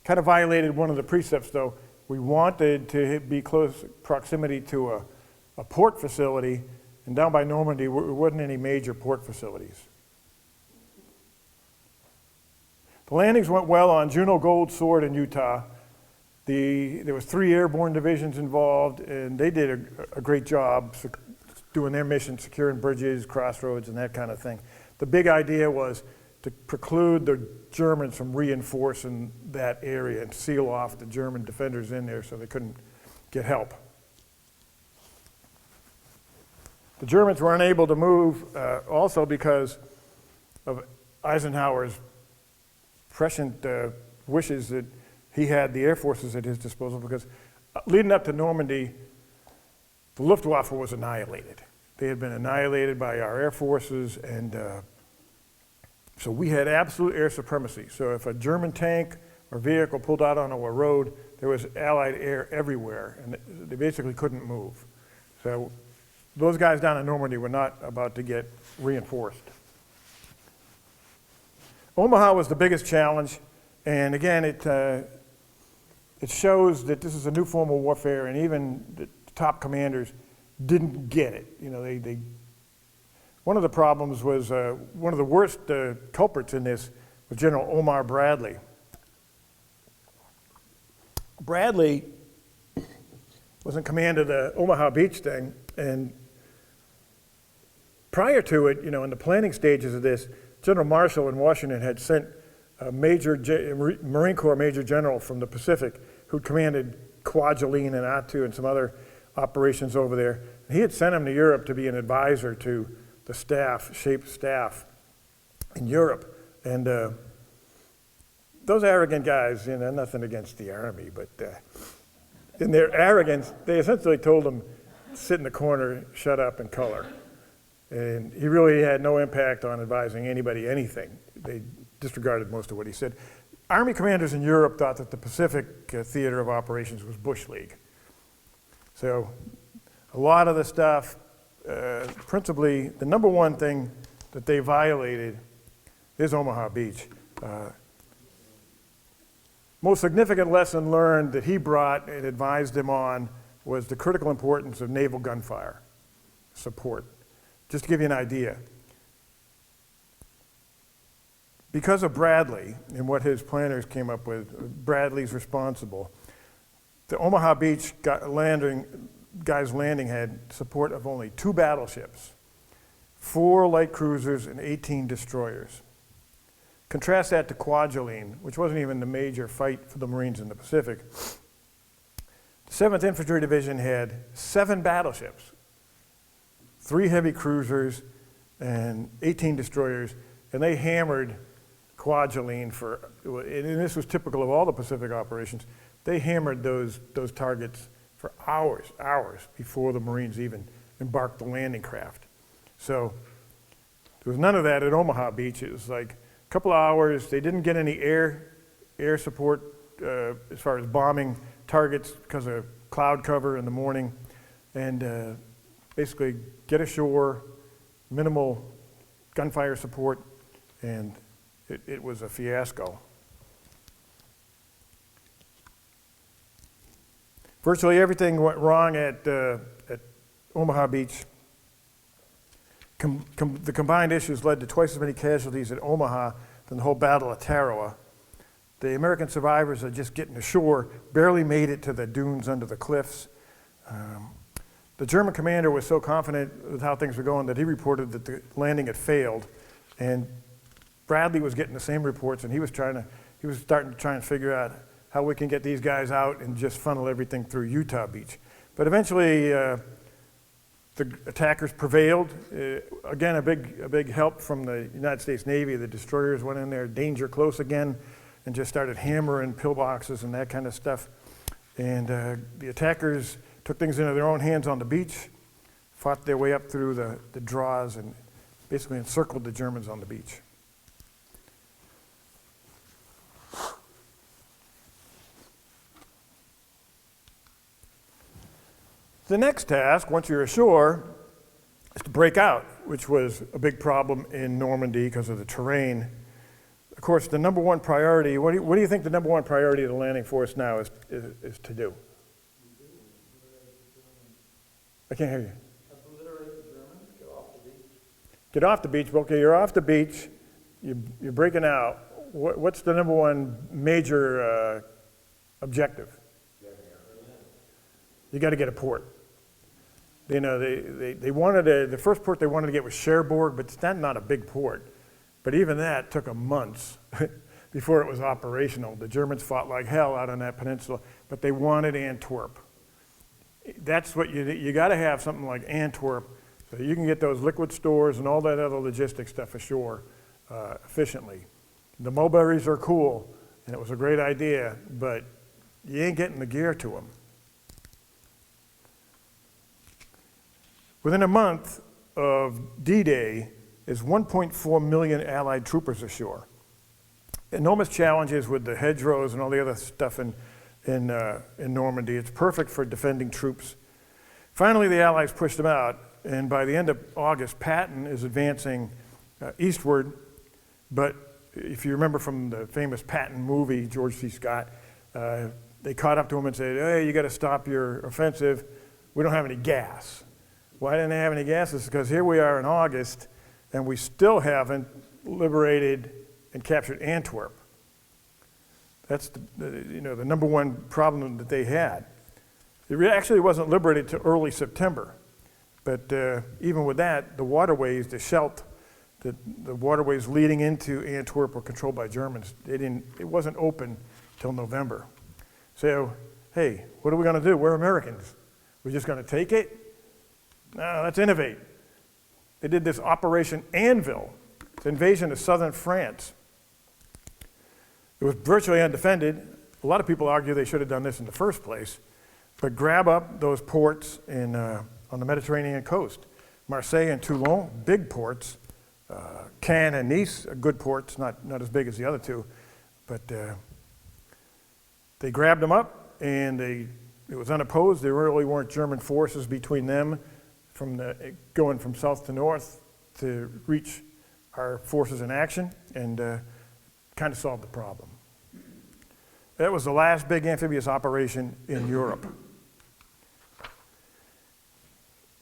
Kind of violated one of the precepts, though. We wanted to be close proximity to a port facility, and down by Normandy, there wasn't any major port facilities. The landings went well on Juno Gold Sword in Utah. There was 3 airborne divisions involved, and they did a great job doing their mission, securing bridges, crossroads, and that kind of thing. The big idea was to preclude the Germans from reinforcing that area and seal off the German defenders in there so they couldn't get help. The Germans were unable to move also because of Eisenhower's prescient wishes that he had the air forces at his disposal, because leading up to Normandy, the Luftwaffe was annihilated. They had been annihilated by our air forces, and so we had absolute air supremacy. So if a German tank or vehicle pulled out onto a road, there was Allied air everywhere, and they basically couldn't move. So those guys down in Normandy were not about to get reinforced. Omaha was the biggest challenge, and again, it shows that this is a new form of warfare, and even the top commanders didn't get it. You know, one of the problems was one of the worst culprits in this was General Omar Bradley. Bradley was in command of the Omaha Beach thing, and prior to it, you know, in the planning stages of this, General Marshall in Washington had sent a Marine Corps Major General from the Pacific who commanded Kwajalein and Attu and some other operations over there. He had sent him to Europe to be an advisor to the staff, SHAPE staff in Europe. And those arrogant guys, you know, nothing against the Army, but in their arrogance, they essentially told him, sit in the corner, shut up, and color. And he really had no impact on advising anybody anything. They disregarded most of what he said. Army commanders in Europe thought that the Pacific theater of operations was Bush League. So a lot of the stuff, principally, the number one thing that they violated is Omaha Beach. Most significant lesson learned that he brought and advised him on was the critical importance of naval gunfire support. Just to give you an idea, because of Bradley and what his planners came up with, Bradley's responsible. The Omaha Beach guys landing had support of only 2 battleships, 4 light cruisers, and 18 destroyers. Contrast that to Kwajalein, which wasn't even the major fight for the Marines in the Pacific. The 7th Infantry Division had 7 battleships, 3 heavy cruisers, and 18 destroyers, and they hammered Kwajalein and this was typical of all the Pacific operations, they hammered those targets for hours before the Marines even embarked the landing craft. So there was none of that at Omaha Beach. It was like a couple of hours. They didn't get any air support as far as bombing targets because of cloud cover in the morning, and basically get ashore, minimal gunfire support, and it was a fiasco. Virtually everything went wrong at Omaha Beach. The combined issues led to twice as many casualties at Omaha than the whole Battle of Tarawa. The American survivors are just getting ashore, barely made it to the dunes under the cliffs. The German commander was so confident with how things were going that he reported that the landing had failed, and Bradley was getting the same reports, and he was starting to try and figure out how we can get these guys out and just funnel everything through Utah Beach. But eventually, the attackers prevailed. Again, a big help from the United States Navy. The destroyers went in there, danger close again, and just started hammering pillboxes and that kind of stuff. And the attackers took things into their own hands on the beach, fought their way up through the draws, and basically encircled the Germans on the beach. The next task, once you're ashore, is to break out, which was a big problem in Normandy because of the terrain. Of course, the number one priority, what do you think the number one priority of the landing force now is to do? I can't hear you. Obliterate the Germans, get off the beach. Get off the beach. Okay, you're off the beach. You're breaking out. What's the number one major objective? You got to get a port. You know, they wanted the first port they wanted to get was Cherbourg, but it's not a big port. But even that took a month before it was operational. The Germans fought like hell out on that peninsula, but they wanted Antwerp. That's what you got to have, something like Antwerp, so you can get those liquid stores and all that other logistic stuff ashore efficiently. The mulberries are cool, and it was a great idea, but you ain't getting the gear to them. Within a month of D-Day is 1.4 million Allied troopers ashore. Enormous challenges with the hedgerows and all the other stuff in Normandy. It's perfect for defending troops. Finally, the Allies pushed them out, and by the end of August, Patton is advancing eastward, but if you remember from the famous Patton movie, George C. Scott, they caught up to him and said, hey, you got to stop your offensive. We don't have any gas. Why didn't they have any gas? It's because here we are in August, and we still haven't liberated and captured Antwerp. That's the number one problem that they had. It actually wasn't liberated till early September. But even with that, the waterways, the Scheldt, the waterways leading into Antwerp were controlled by Germans. It wasn't open till November. So, hey, what are we going to do? We're Americans. We're just going to take it? No, let's innovate. They did this Operation Anvil. It's an invasion of southern France. It was virtually undefended. A lot of people argue they should have done this in the first place. But grab up those ports on the Mediterranean coast. Marseille and Toulon, big ports. Cannes and Nice, good ports, not as big as the other two. But they grabbed them up, and it was unopposed. There really weren't German forces between them going from south to north to reach our forces in action, and kind of solved the problem. That was the last big amphibious operation in Europe.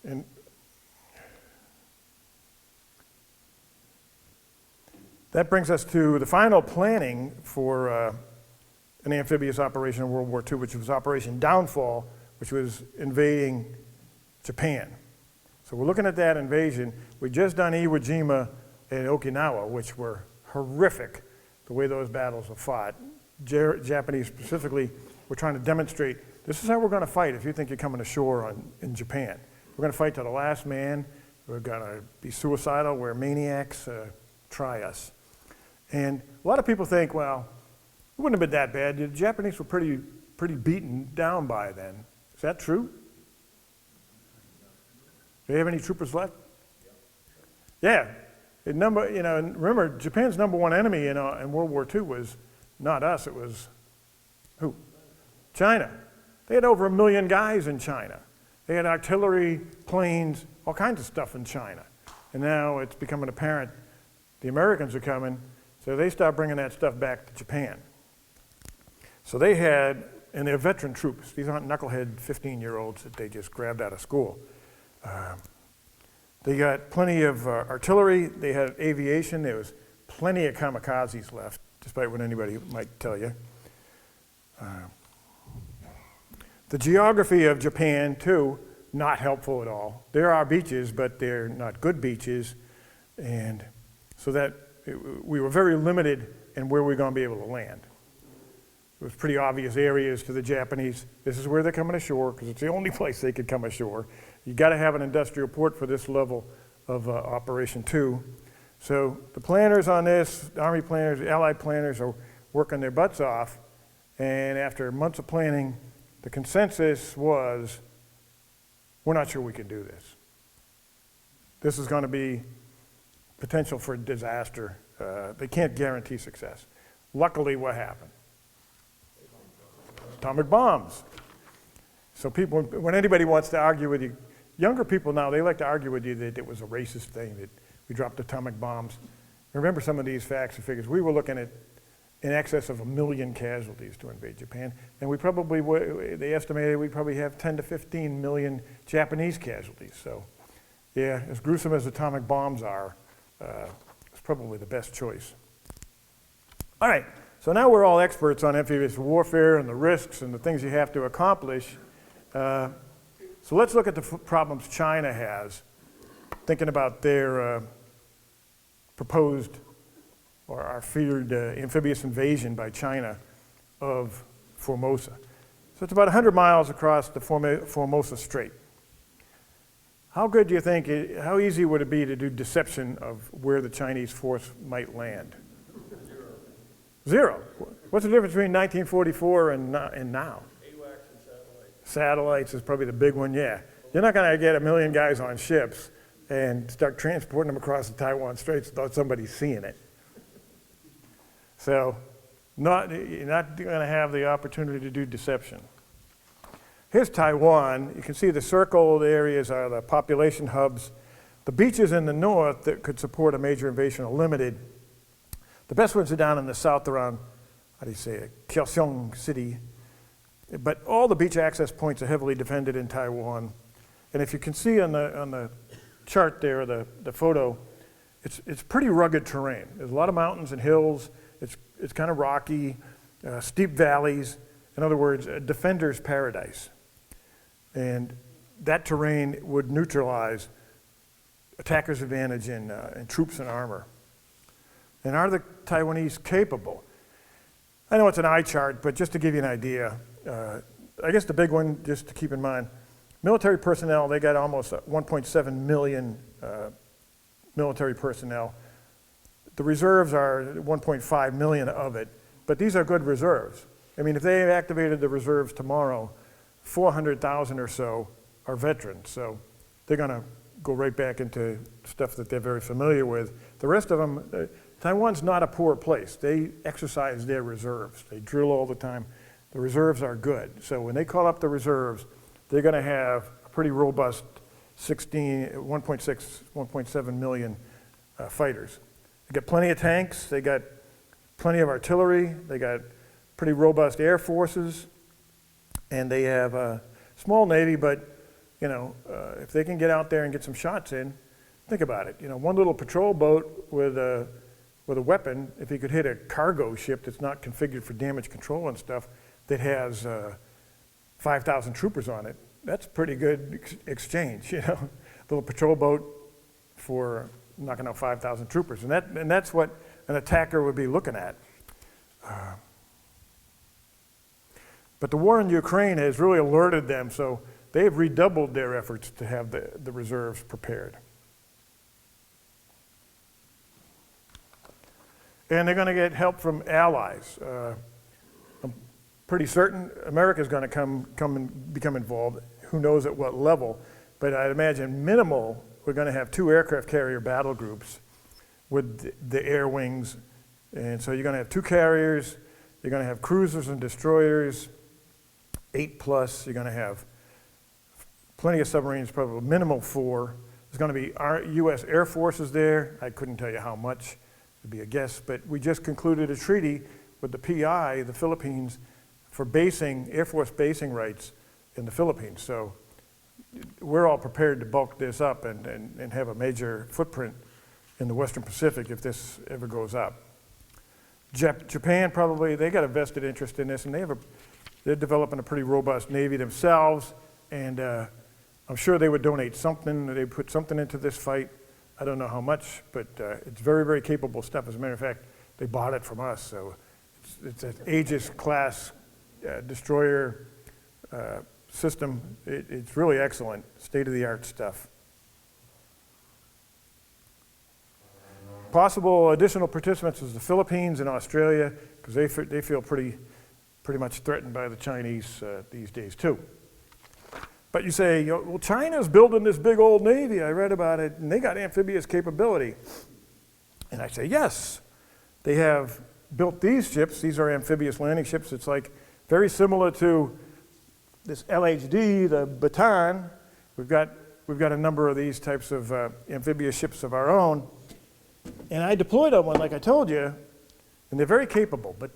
And that brings us to the final planning for an amphibious operation in World War II, which was Operation Downfall, which was invading Japan. So we're looking at that invasion. We just done Iwo Jima and Okinawa, which were horrific, the way those battles were fought. Japanese specifically were trying to demonstrate, this is how we're going to fight if you think you're coming ashore in Japan. We're going to fight to the last man. We're going to be suicidal. We're maniacs. Try us. And a lot of people think, well, it wouldn't have been that bad. The Japanese were pretty beaten down by then. Is that true? Do they have any troopers left? Yeah. Remember, Japan's number one enemy in World War II was not us. It was who? China. They had over 1 million guys in China. They had artillery, planes, all kinds of stuff in China. And now it's becoming apparent the Americans are coming, so they start bringing that stuff back to Japan. So they had, and they're veteran troops. These aren't knucklehead 15-year-olds that they just grabbed out of school. They got plenty of artillery. They had aviation. There was plenty of kamikazes left, despite what anybody might tell you. The geography of Japan, too, not helpful at all. There are beaches, but they're not good beaches. And so we were very limited in where we were going to be able to land. It was pretty obvious areas to the Japanese. This is where they're coming ashore, because it's the only place they could come ashore. You got to have an industrial port for this level of Operation 2. So the planners on this, Army planners, Allied planners, are working their butts off. And after months of planning, the consensus was, we're not sure we can do this. This is going to be potential for disaster. They can't guarantee success. Luckily, what happened? Atomic bombs. So people, when anybody wants to argue with you, younger people now, they like to argue with you that it was a racist thing, that we dropped atomic bombs. Remember some of these facts and figures. We were looking at in excess of 1 million casualties to invade Japan, and they estimated we'd probably have 10 to 15 million Japanese casualties. So, yeah, as gruesome as atomic bombs are, it's probably the best choice. All right, so now we're all experts on amphibious warfare and the risks and the things you have to accomplish. So let's look at the problems China has, thinking about their proposed or our feared amphibious invasion by China of Formosa. So it's about 100 miles across the Formosa Strait. How good do you think, how easy would it be to do deception of where the Chinese force might land? Zero. What's the difference between 1944 and now? AWACS and satellites. Satellites is probably the big one, yeah. You're not going to get 1 million guys on ships and start transporting them across the Taiwan Straits without somebody seeing it. So you're not going to have the opportunity to do deception. Here's Taiwan. You can see the circled areas are the population hubs. The beaches in the north that could support a major invasion are limited. The best ones are down in the south around, how do you say it, Kaohsiung City. But all the beach access points are heavily defended in Taiwan. And if you can see on the chart there, the photo, it's pretty rugged terrain. There's a lot of mountains and hills. It's kind of rocky, steep valleys. In other words, a defender's paradise. And that terrain would neutralize attackers' advantage in troops and armor. And are the Taiwanese capable? I know it's an eye chart, but just to give you an idea, I guess the big one, just to keep in mind, military personnel, they got almost 1.7 million military personnel. The reserves are 1.5 million of it, but these are good reserves. I mean, if they activated the reserves tomorrow, 400,000 or so are veterans, so they're gonna go right back into stuff that they're very familiar with. The rest of them, Taiwan's not a poor place. They exercise their reserves. They drill all the time. The reserves are good. So when they call up the reserves, they're gonna have a pretty robust 1.7 million fighters. They got plenty of tanks, they got plenty of artillery, they got pretty robust air forces, and they have a small navy, but you know, if they can get out there and get some shots in, think about it. You know, one little patrol boat with a weapon, if he could hit a cargo ship that's not configured for damage control and stuff, that has 5,000 troopers on it, that's pretty good exchange, you know. A little patrol boat for knocking out 5,000 troopers, and that's what an attacker would be looking at. But the war in Ukraine has really alerted them, so they have redoubled their efforts to have the reserves prepared. And they're going to get help from allies. I'm pretty certain America's going to come and become involved. Who knows at what level? But I'd imagine minimal. We're going to have 2 aircraft carrier battle groups with the air wings. And so you're going to have 2 carriers. You're going to have cruisers and destroyers, 8+. You're going to have plenty of submarines, probably minimal 4. There's going to be our U.S. Air Forces there. I couldn't tell you how much. It'd be a guess. But we just concluded a treaty with the PI, the Philippines, for basing, Air Force basing rights in the Philippines. So we're all prepared to bulk this up and have a major footprint in the Western Pacific if this ever goes up. Japan probably, they got a vested interest in this, and they're developing a pretty robust Navy themselves, and I'm sure they would donate something, they put something into this fight. I don't know how much, but it's very, very capable stuff. As a matter of fact, they bought it from us, so it's an Aegis class destroyer system. It's really excellent, state-of-the-art stuff. Possible additional participants is the Philippines and Australia, because they feel pretty much threatened by the Chinese these days too. But you say, well, China's building this big old Navy, I read about it, and they got amphibious capability. And I say, yes, they have built these ships. These are amphibious landing ships. It's like very similar to this LHD, the Bataan. We've got a number of these types of amphibious ships of our own. And I deployed on one, like I told you, and they're very capable, but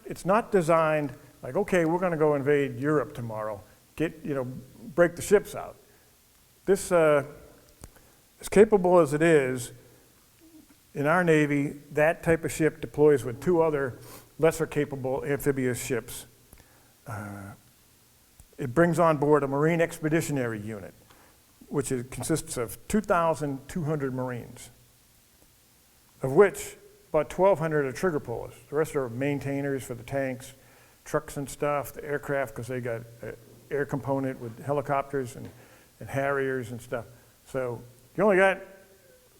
it's not designed like, okay, we're going to go invade Europe tomorrow. Break the ships out. This, as capable as it is, in our Navy, that type of ship deploys with 2 other lesser capable amphibious ships. It brings on board a Marine Expeditionary Unit, which consists of 2,200 Marines, of which about 1,200 are trigger pullers. The rest are maintainers for the tanks, trucks and stuff, the aircraft, because they got air component with helicopters and Harriers and stuff. So you only got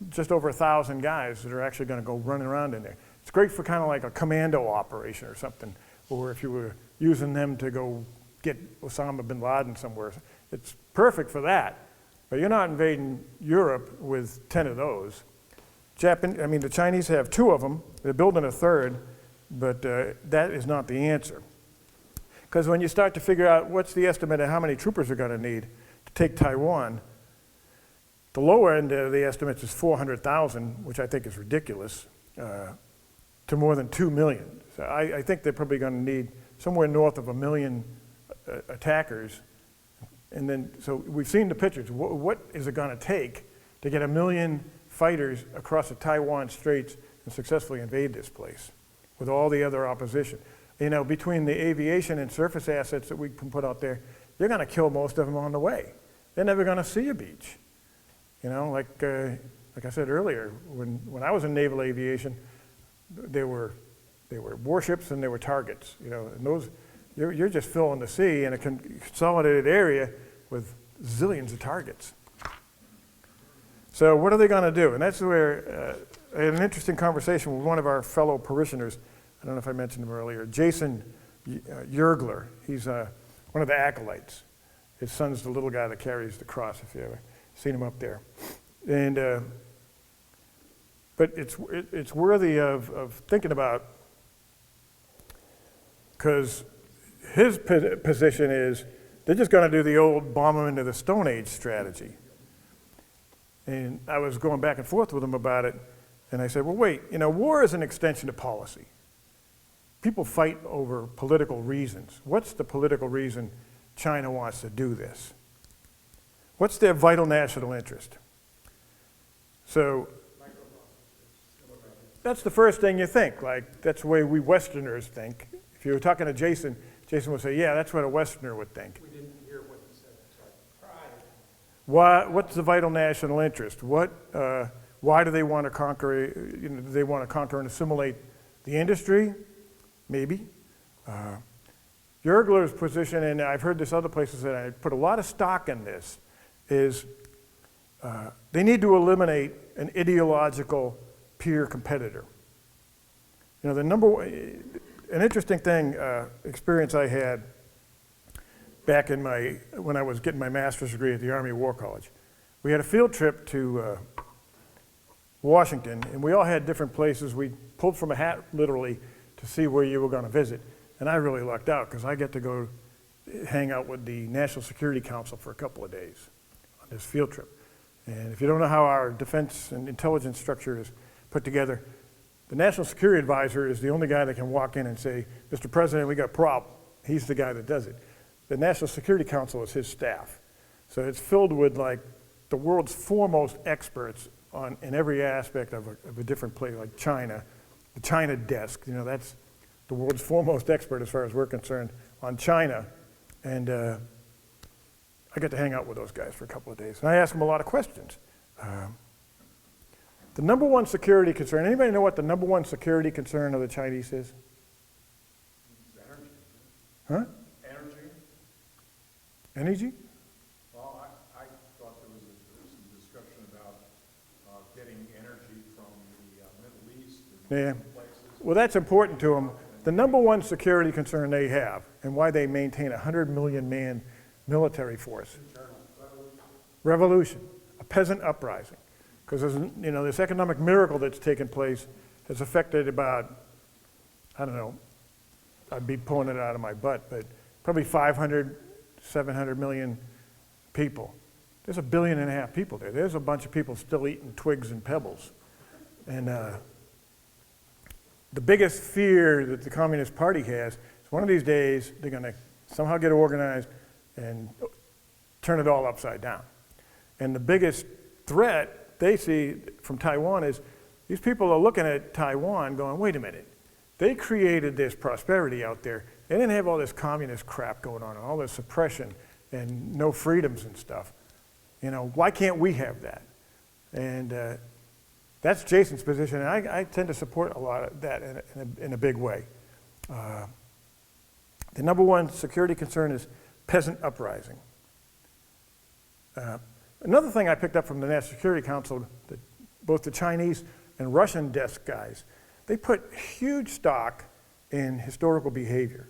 just over 1,000 guys that are actually going to go running around in there. It's great for kind of like a commando operation or something, or if you were using them to go get Osama bin Laden somewhere. It's perfect for that, but you're not invading Europe with 10 of those. The Chinese have 2 of them. They're building a 3rd, but that is not the answer. Because when you start to figure out what's the estimate of how many troopers are going to need to take Taiwan, the lower end of the estimates is 400,000, which I think is ridiculous. to more than 2 million. So I think they're probably going to need somewhere north of 1 million attackers. And then, so we've seen the pictures. What is it going to take to get 1 million fighters across the Taiwan Straits and successfully invade this place with all the other opposition? You know, between the aviation and surface assets that we can put out there, you're going to kill most of them on the way. They're never going to see a beach. You know, like I said earlier, when I was in naval aviation, there were warships and there were targets. You know, and those you're just filling the sea in a consolidated area with zillions of targets. So what are they going to do? And that's where I had an interesting conversation with one of our fellow parishioners. I don't know if I mentioned him earlier, Jason Yergler. He's one of the acolytes. His son's the little guy that carries the cross, if you ever seen him up there. And but it's worthy of thinking about, because his position is they're just going to do the old bomb them into the Stone Age strategy. And I was going back and forth with him about it, and I said, well, wait, you know, war is an extension of policy. People fight over political reasons. What's the political reason China wants to do this? What's their vital national interest? So that's the first thing you think. Like, that's the way we Westerners think. If you were talking to Jason, Jason would say, yeah, that's what a Westerner would think. We didn't hear what you said, sorry. What's the vital national interest? Why do they want to conquer? You know, do they want to conquer and assimilate the industry? Maybe. Yergler's position, and I've heard this other places, and I put a lot of stock in this, is they need to eliminate an ideological peer competitor. You know, an interesting thing, experience I had back in when I was getting my master's degree at the Army War College. We had a field trip to Washington, and we all had different places. We pulled from a hat, literally, to see where you were going to visit. And I really lucked out, because I get to go hang out with the National Security Council for a couple of days on this field trip. And if you don't know how our defense and intelligence structure is put together, the National Security Advisor is the only guy that can walk in and say, Mr. President, we got a problem. He's the guy that does it. The National Security Council is his staff. So it's filled with like the world's foremost experts in every aspect of a different place, like China. The China desk, you know, that's the world's foremost expert as far as we're concerned on China. And I got to hang out with those guys for a couple of days. And I asked them a lot of questions. The number one security concern, anybody know what the number one security concern of the Chinese is? Energy. Huh? Energy? Energy? Well, I thought there was some discussion about getting energy from the Middle East and Yeah. places. Well, that's important to them. The number one security concern they have, and why they maintain a 100 million man military force. Revolution, a peasant uprising. Because you know, this economic miracle that's taken place has affected about, I don't know, I'd be pulling it out of my butt, but probably 500, 700 million people. There's 1.5 billion people there. There's a bunch of people still eating twigs and pebbles. And the biggest fear that the Communist Party has is one of these days they're going to somehow get organized and turn it all upside down. And the biggest threat they see from Taiwan is these people are looking at Taiwan going, wait a minute, they created this prosperity out there. They didn't have all this communist crap going on and all this suppression and no freedoms and stuff. You know, why can't we have that? And that's Jason's position, and I tend to support a lot of that in a big way. The number one security concern is peasant uprising. Another thing I picked up from the National Security Council, that both the Chinese and Russian desk guys, they put huge stock in historical behavior.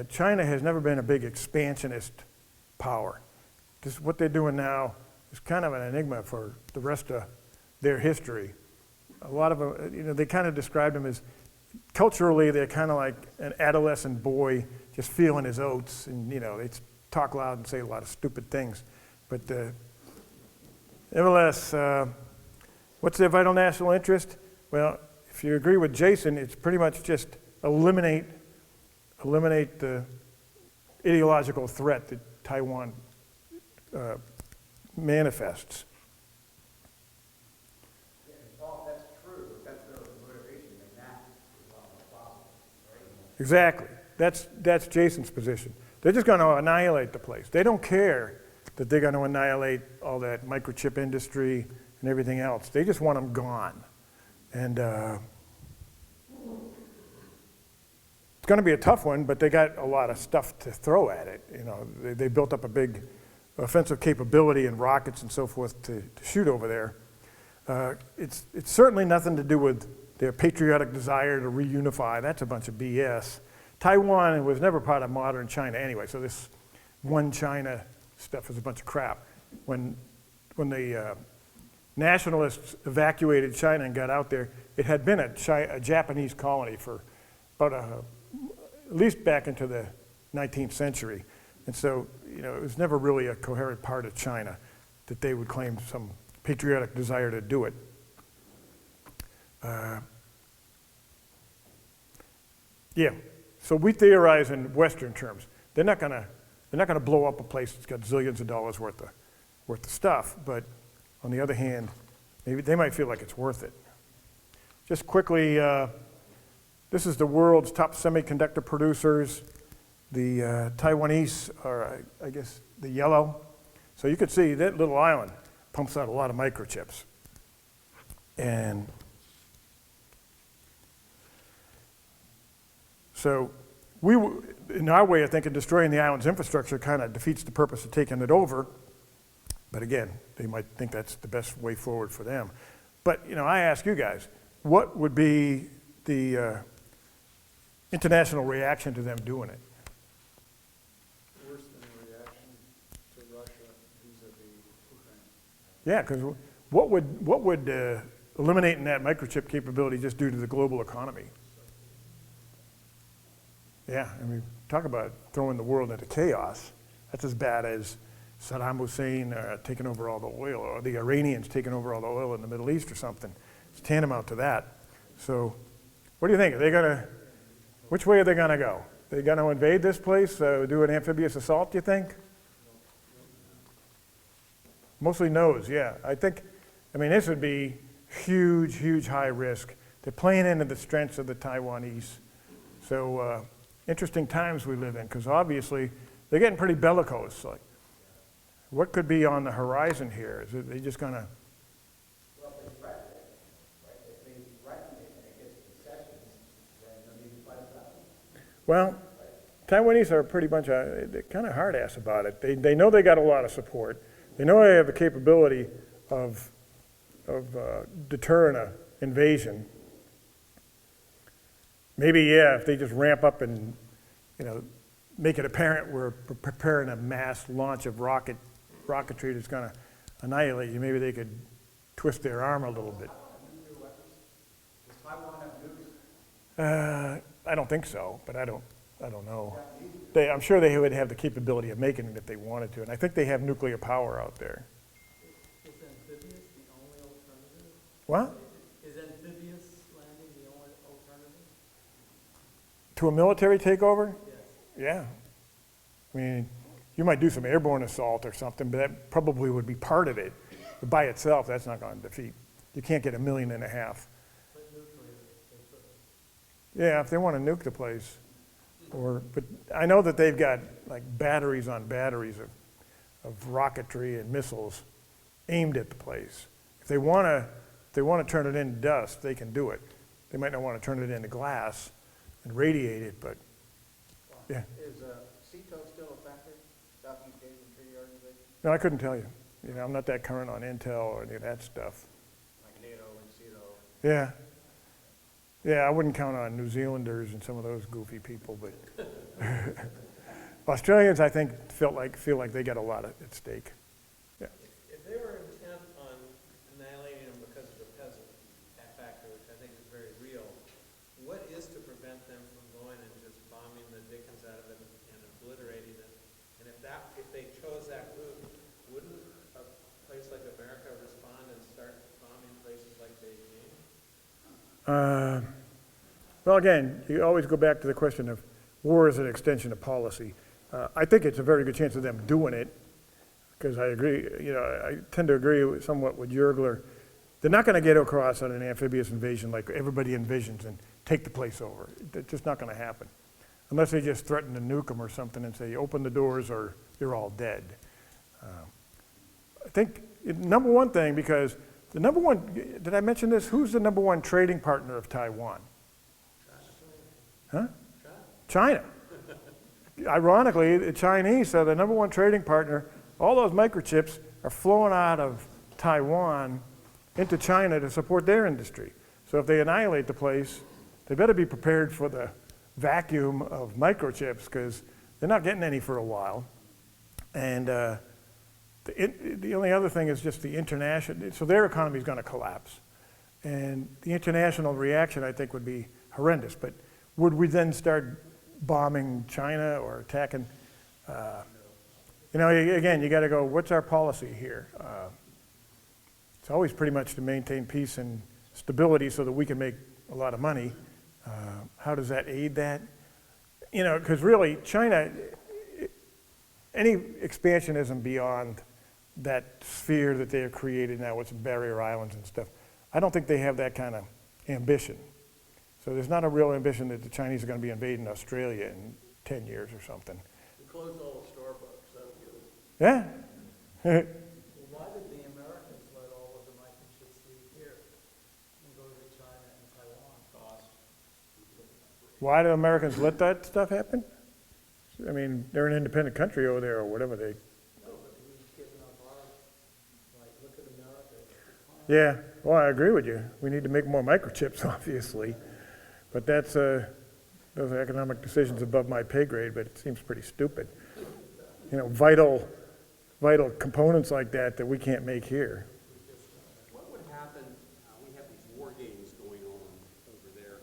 China has never been a big expansionist power. What they're doing now is kind of an enigma for the rest of their history. A lot of them, you know, they kind of describe them as, culturally, they're kind of like an adolescent boy just feeling his oats, and you know, they talk loud and say a lot of stupid things. But nevertheless, what's their vital national interest? Well, if you agree with Jason, it's pretty much just eliminate the ideological threat that Taiwan manifests. Yeah, and Paul, that's true, if that's their motivation, then that is a lot more possible, right? Exactly. That's Jason's position. They're just going to annihilate the place. They don't care that they're going to annihilate all that microchip industry and everything else. They just want them gone. And it's going to be a tough one, but they got a lot of stuff to throw at it. You know, they built up a big offensive capability and rockets and so forth to shoot over there. It's certainly nothing to do with their patriotic desire to reunify. That's a bunch of BS. Taiwan was never part of modern China anyway, so this one China stuff is a bunch of crap. When the nationalists evacuated China and got out there, it had been a Japanese colony for about at least back into the 19th century. And so, you know, it was never really a coherent part of China that they would claim some patriotic desire to do it. Yeah, so we theorize in Western terms. They're not gonna blow up a place that's got zillions of dollars worth of stuff, but on the other hand, maybe they might feel like it's worth it. Just quickly, this is the world's top semiconductor producers. The Taiwanese are, I guess, the yellow. So you could see that little island pumps out a lot of microchips. And so in our way of thinking, destroying the island's infrastructure kind of defeats the purpose of taking it over. But again, they might think that's the best way forward for them. But, you know, I ask you guys, what would be the international reaction to them doing it? Worse than a reaction to Russia vis-a-vis Ukraine. Yeah, because what would eliminating that microchip capability just do to the global economy? Yeah, I mean, talk about throwing the world into chaos. That's as bad as Saddam Hussein taking over all the oil, or the Iranians taking over all the oil in the Middle East or something. It's tantamount to that. So what do you think? Which way are they going to go? They going to invade this place, do an amphibious assault, do you think? Mostly no's, yeah. I mean, this would be huge, huge high risk. They're playing into the strengths of the Taiwanese. So interesting times we live in, because obviously they're getting pretty bellicose. Like, what could be on the horizon here? Is it they just going to... Well, if they threaten it, right? If they threaten it and it gets concessions, then they'll need to fight about it. Well, Taiwanese are a pretty bunch of, they're kind of hard ass about it. They know they got a lot of support. They know they have the capability of deterring an invasion. Maybe, yeah, if they just ramp up and, you know, make it apparent we're preparing a mass launch of rocketry that's going to annihilate you, maybe they could twist their arm a little bit. Does Taiwan have nukes? I don't think so, but I don't know. I'm sure they would have the capability of making it if they wanted to, and I think they have nuclear power out there. Is amphibious the only alternative? What? Is amphibious landing the only alternative? To a military takeover? Yes. Yeah. I mean, you might do some airborne assault or something, but that probably would be part of it. But by itself, that's not going to defeat. You can't get 1.5 million. But nuclear, they could. Yeah, if they want to nuke the place. But I know that they've got like batteries on batteries of rocketry and missiles aimed at the place. If they want to turn it into dust, they can do it. They might not want to turn it into glass and radiate it, but yeah. Is CETO still effective, Southeast Asian Treaty Organization? No, I couldn't tell you. You know, I'm not that current on intel or any of that stuff. Like NATO and CETO? Yeah. Yeah, I wouldn't count on New Zealanders and some of those goofy people, but Australians, I think, feel like they got a lot at stake. Yeah. If they were intent on annihilating them because of the peasant factor, which I think is very real, what is to prevent them from going and just bombing the dickens out of it and obliterating it? And if they chose that route, wouldn't a place like America respond and start bombing places like Beijing? Well, again, you always go back to the question of war is an extension of policy. I think it's a very good chance of them doing it, because I agree, I tend to agree somewhat with Yergler. They're not going to get across on an amphibious invasion like everybody envisions and take the place over. It's just not going to happen. Unless they just threaten to nuke them or something and say, open the doors or you're all dead. I think, number one thing, because the number one, did I mention this? Who's the number one trading partner of Taiwan? Huh? China. Ironically, the Chinese are the number one trading partner. All those microchips are flowing out of Taiwan into China to support their industry. So if they annihilate the place, they better be prepared for the vacuum of microchips, because they're not getting any for a while. And the only other thing is just the international, so their economy is going to collapse. And the international reaction, I think, would be horrendous. But would we then start bombing China or attacking? Again, you got to go, what's our policy here? It's always pretty much to maintain peace and stability so that we can make a lot of money. How does that aid that? Because really, China, any expansionism beyond that sphere that they have created now with some barrier islands and stuff, I don't think they have that kind of ambition. So there's not a real ambition that the Chinese are going to be invading Australia in 10 years or something. We closed all the Starbucks, that was good. Yeah. Well, why did the Americans let all of the microchips leave here and go to China and Taiwan? Cost. Why do Americans let that stuff happen? I mean, they're an independent country over there or whatever they. No, but we've given up our, look at America. Yeah, well, I agree with you. We need to make more microchips, obviously. But that's, those are economic decisions above my pay grade, but it seems pretty stupid. Vital components like that we can't make here. What would happen, we have these war games going on over there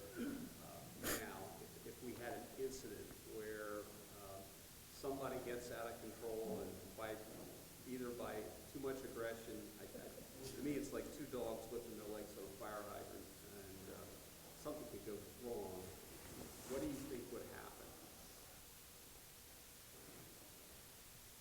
now, if we had an incident where somebody gets out of control and either by too much aggression, to me it's like two dogs whipping their legs on a fire hydrant, and something could go wrong. What do you think would happen?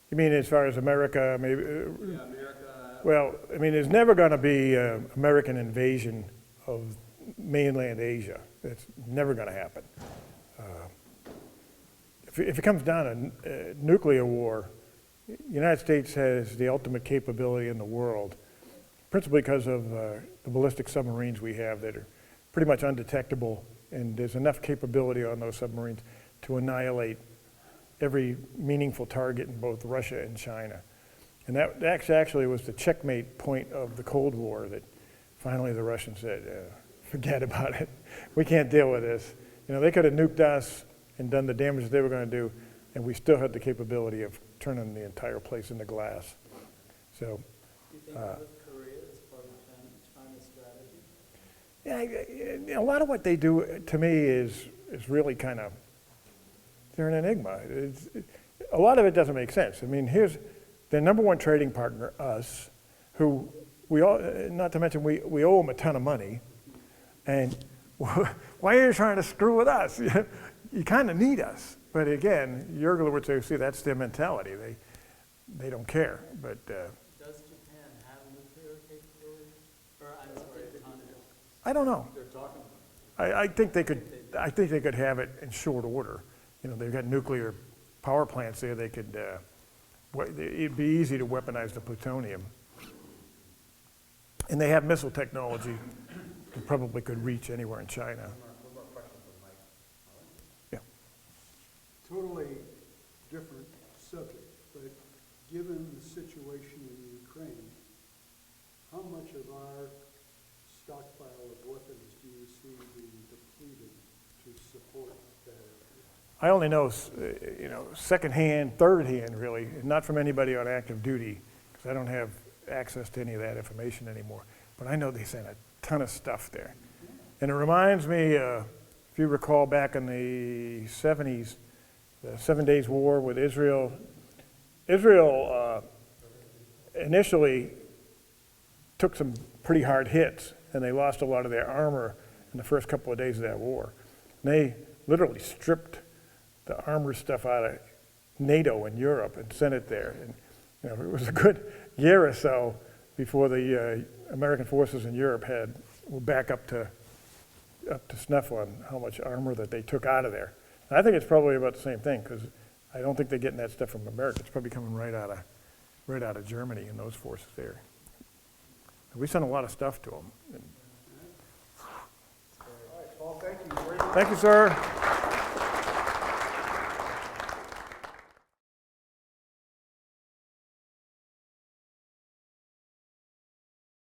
You mean as far as America, maybe? Yeah, America. Well, I mean, there's never going to be American invasion of mainland Asia. It's never going to happen. If it comes down to nuclear war, the United States has the ultimate capability in the world, principally because of the ballistic submarines we have that are pretty much undetectable, and there's enough capability on those submarines to annihilate every meaningful target in both Russia and China. And that actually was the checkmate point of the Cold War, that finally the Russians said, forget about it. We can't deal with this. They could have nuked us and done the damage they were going to do, and we still had the capability of turning the entire place into glass. So, Do you think North Korea is part of China's strategy? yeah, a lot of what they do, to me, is really kind of, they're an enigma. A lot of it doesn't make sense. I mean, here's their number one trading partner, us, who we all, not to mention we owe them a ton of money, and why are you trying to screw with us? You kind of need us. But again, Yergler would say, see, that's their mentality. They don't care. But Does Japan have nuclear capability? Or, I'm sorry, I don't know. They're talking. I think they could. I think they could have it in short order. They've got nuclear power plants there. They could. It'd be easy to weaponize the plutonium. And they have missile technology that probably could reach anywhere in China. One more question for Mike. Yeah. Totally different subject, but given the situation in Ukraine, how much of our stockpile of weapons do you see being depleted to support that effort? I only know, secondhand, third-hand, really, not from anybody on active duty, because I don't have access to any of that information anymore. But I know they sent a ton of stuff there. And it reminds me, if you recall back in the 70s, the 7 Days War with Israel. Israel initially took some pretty hard hits, and they lost a lot of their armor in the first couple of days of that war. And they literally stripped the armor stuff out of NATO in Europe and sent it there. And it was a good year or so before the American forces in Europe were back up to snuff on how much armor that they took out of there. And I think it's probably about the same thing, because I don't think they're getting that stuff from America. It's probably coming right out of Germany and those forces there. And we sent a lot of stuff to them. All right, Paul, thank you very much. Thank you, sir.